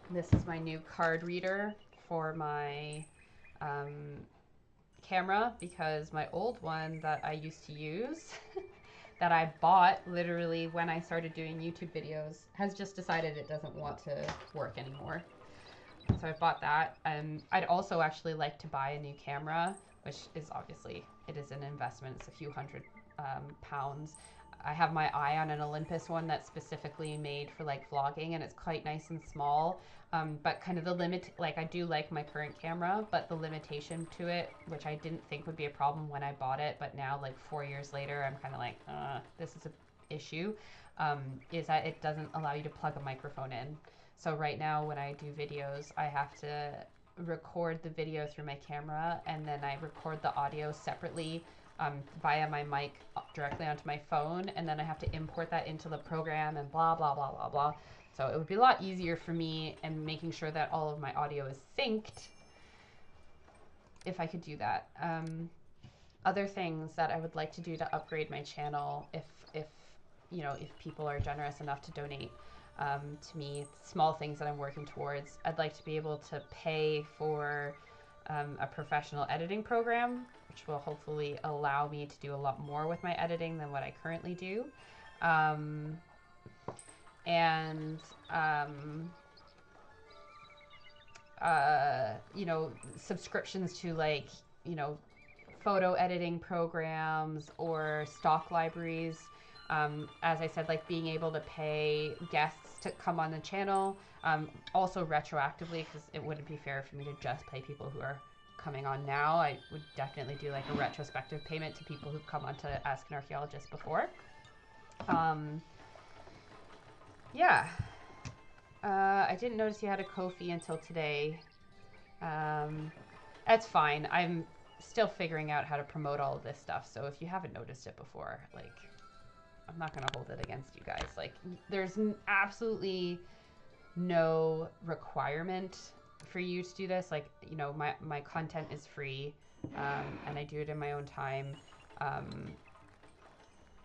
This is my new card reader for my camera, because my old one that I used to use that I bought literally when I started doing YouTube videos has just decided it doesn't want to work anymore. So I bought that. I'd also actually like to buy a new camera, which is obviously, it is an investment. It's a few hundred pounds. I have my eye on an Olympus one that's specifically made for like vlogging, and it's quite nice and small. But kind of the limit, like I do like my current camera, but the limitation to it, which I didn't think would be a problem when I bought it, but now like 4 years later, I'm kind of like, this is an issue. is that it doesn't allow you to plug a microphone in. So right now when I do videos, I have to record the video through my camera, and then I record the audio separately via my mic directly onto my phone, and then I have to import that into the program and blah, blah, blah, blah, blah. So it would be a lot easier for me, and making sure that all of my audio is synced if I could do that. Other things that I would like to do to upgrade my channel, if you know, if people are generous enough to donate to me, small things that I'm working towards. I'd like to be able to pay for a professional editing program, which will hopefully allow me to do a lot more with my editing than what I currently do. You know, subscriptions to, like, you know, photo editing programs or stock libraries. As I said, like being able to pay guests to come on the channel, also retroactively, because it wouldn't be fair for me to just pay people who are coming on now. I would definitely do like a retrospective payment to people who've come on to Ask an Archaeologist before. Yeah. I didn't notice you had a Ko-fi until today. That's fine. I'm still figuring out how to promote all of this stuff, so if you haven't noticed it before, like, I'm not going to hold it against you guys. Like, there's absolutely no requirement for you to do this. Like, you know, my content is free, and I do it in my own time.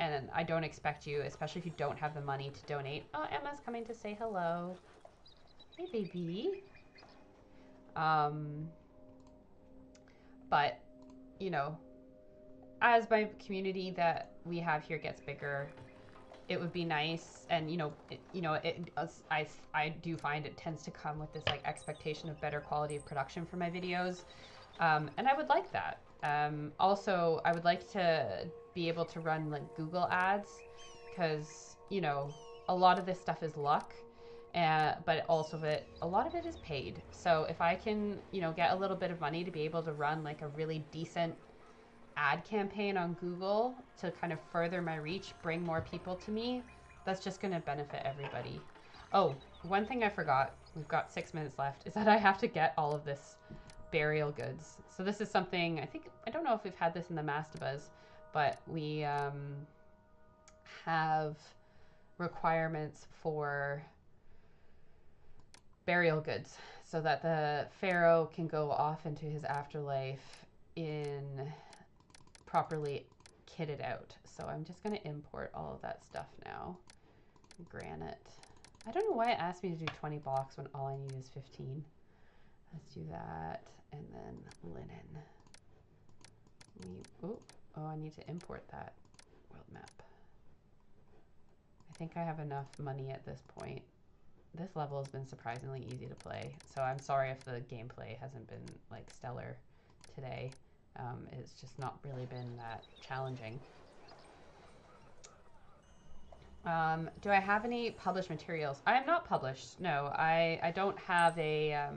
And I don't expect you, especially if you don't have the money to donate. Oh, Emma's coming to say hello. Hey, baby. But, you know, as my community that we have here gets bigger, it would be nice. And, I do find it tends to come with this like expectation of better quality of production for my videos. And I would like that. Also, I would like to be able to run like Google ads, because, you know, a lot of this stuff is luck. But also a lot of it is paid. So if I can, you know, get a little bit of money to be able to run like a really decent ad campaign on Google to kind of further my reach, bring more people to me, that's just going to benefit everybody. Oh, one thing I forgot, we've got 6 minutes left, is that I have to get all of this burial goods. So this is something, I don't know if we've had this in the mastabas, but we have requirements for burial goods so that the Pharaoh can go off into his afterlife in properly kitted out. So I'm just going to import all of that stuff now. Granite. I don't know why it asked me to do 20 blocks when all I need is 15. Let's do that. And then linen. I need to import that world map. I think I have enough money at this point. This level has been surprisingly easy to play, so I'm sorry if the gameplay hasn't been like stellar today. It's just not really been that challenging. Do I have any published materials? I am not published. No, I don't have a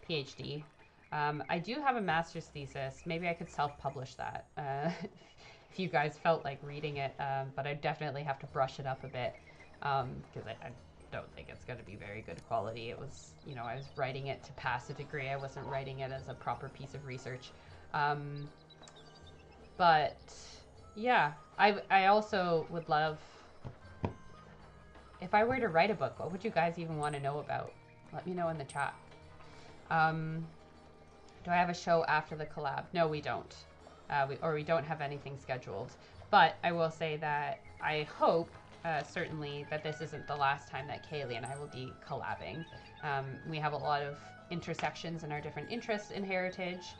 PhD. I do have a master's thesis. Maybe I could self-publish that if you guys felt like reading it, but I definitely have to brush it up a bit, because I don't think it's going to be very good quality. It was, you know, I was writing it to pass a degree. I wasn't writing it as a proper piece of research. But yeah, I also would love, if I were to write a book, what would you guys even want to know about? Let me know in the chat. Do I have a show after the collab? No, we don't. We don't have anything scheduled. But I will say that I hope, certainly, that this isn't the last time that Kaylee and I will be collabing. We have a lot of intersections in our different interests in heritage.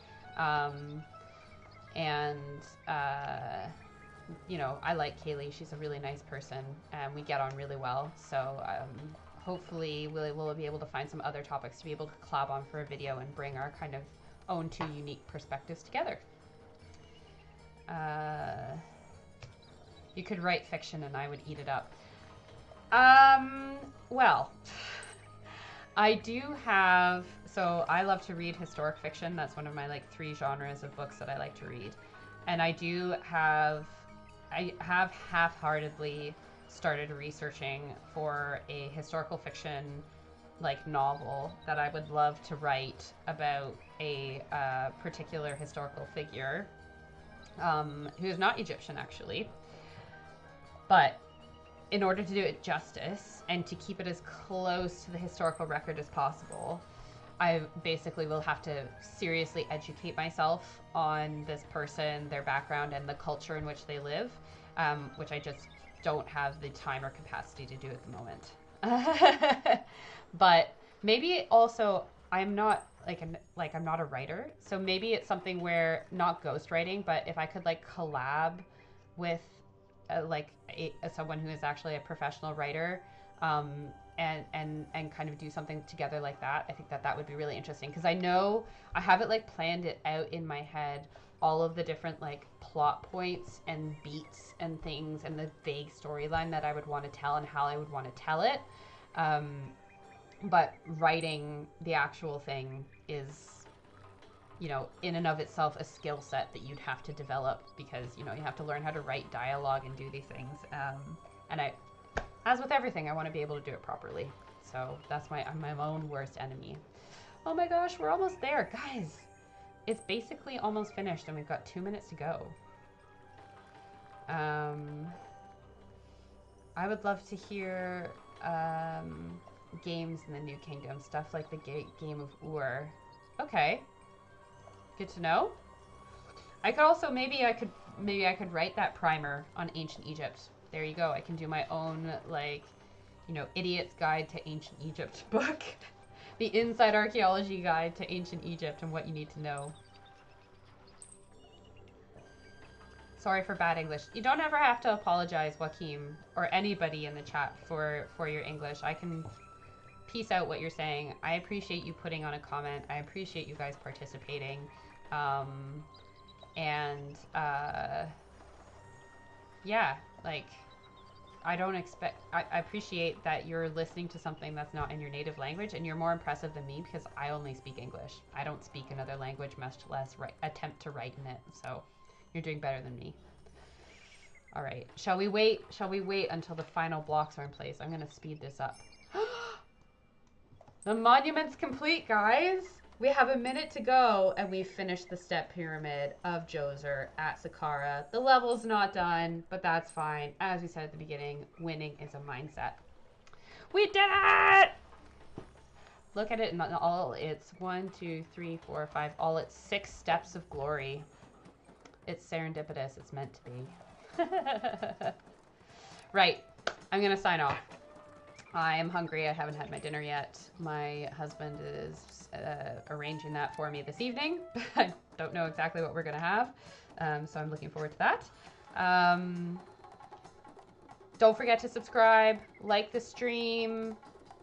You know, I like Kaylee. She's a really nice person, and we get on really well. So hopefully we'll be able to find some other topics to be able to collab on for a video and bring our kind of own two unique perspectives together. You could write fiction and I would eat it up. Well, I do have, so I love to read historic fiction. That's one of my like 3 genres of books that I like to read. And I do have I have half-heartedly started researching for a historical fiction like novel that I would love to write about a particular historical figure who is not Egyptian actually, but in order to do it justice and to keep it as close to the historical record as possible, I basically will have to seriously educate myself on this person, their background, and the culture in which they live, which I just don't have the time or capacity to do at the moment. But maybe also I'm not I'm not a writer, so maybe it's something where not ghostwriting, but if I could like collab with someone who is actually a professional writer, and kind of do something together like that. I think that would be really interesting because I know I haven't like planned it out in my head, all of the different like plot points and beats and things and the vague storyline that I would want to tell and how I would want to tell it. But writing the actual thing is, you know, in and of itself a skill set that you'd have to develop because, you know, you have to learn how to write dialogue and do these things. And I, as with everything, I want to be able to do it properly. So that's I'm my own worst enemy. Oh my gosh, we're almost there. Guys, it's basically almost finished and we've got 2 minutes to go. I would love to hear games in the New Kingdom, stuff like the game of Ur. Okay, good to know. I could also maybe I could write that primer on ancient Egypt. There you go. I can do my own, like, you know, Idiot's Guide to Ancient Egypt book. The Inside Archaeology Guide to Ancient Egypt and what you need to know. Sorry for bad English. You don't ever have to apologize, Joaquim, or anybody in the chat for your English. I can piece out what you're saying. I appreciate you putting on a comment. I appreciate you guys participating. Yeah, like, I appreciate that you're listening to something that's not in your native language, and you're more impressive than me because I only speak English. I don't speak another language, much less attempt to write in it. So you're doing better than me. All right, shall we wait until the final blocks are in place? I'm gonna speed this up. The monument's complete, guys. We have a minute to go, and we've finished the step pyramid of Djoser at Saqqara. The level's not done, but that's fine. As we said at the beginning, winning is a mindset. We did it! Look at it in all its 1, 2, 3, 4, 5, all its 6 steps of glory. It's serendipitous. It's meant to be. Right. I'm going to sign off. I am hungry. I haven't had my dinner yet. My husband is arranging that for me this evening. I don't know exactly what we're going to have, so I'm looking forward to that. Don't forget to subscribe, like the stream,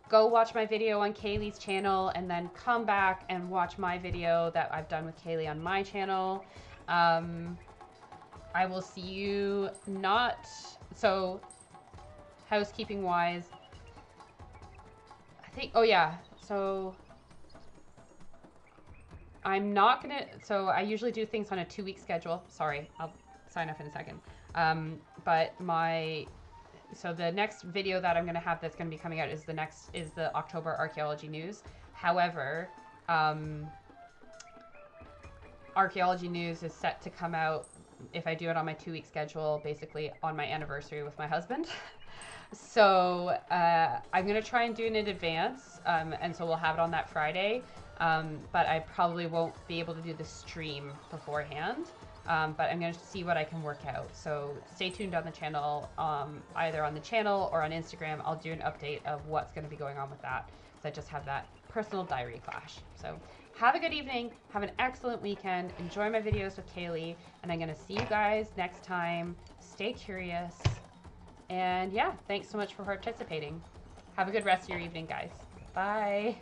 go watch my video on Kaylee's channel, and then come back and watch my video that I've done with Kaylee on my channel. I will see you housekeeping wise, oh yeah, so I'm not gonna, so I usually do things on a 2-week schedule. Sorry, I'll sign off in a second. But so the next video that I'm gonna have that's gonna be coming out is the October Archaeology news. However, Archaeology news is set to come out, if I do it on my 2-week schedule, basically on my anniversary with my husband. So I'm going to try and do it in advance, and so we'll have it on that Friday, but I probably won't be able to do the stream beforehand, but I'm going to see what I can work out. So stay tuned on the channel, either on the channel or on Instagram. I'll do an update of what's going to be going on with that, because I just have that personal diary clash. So have a good evening, have an excellent weekend, enjoy my videos with Kaylee, and I'm going to see you guys next time. Stay curious. And yeah, thanks so much for participating. Have a good rest of your evening, guys. Bye.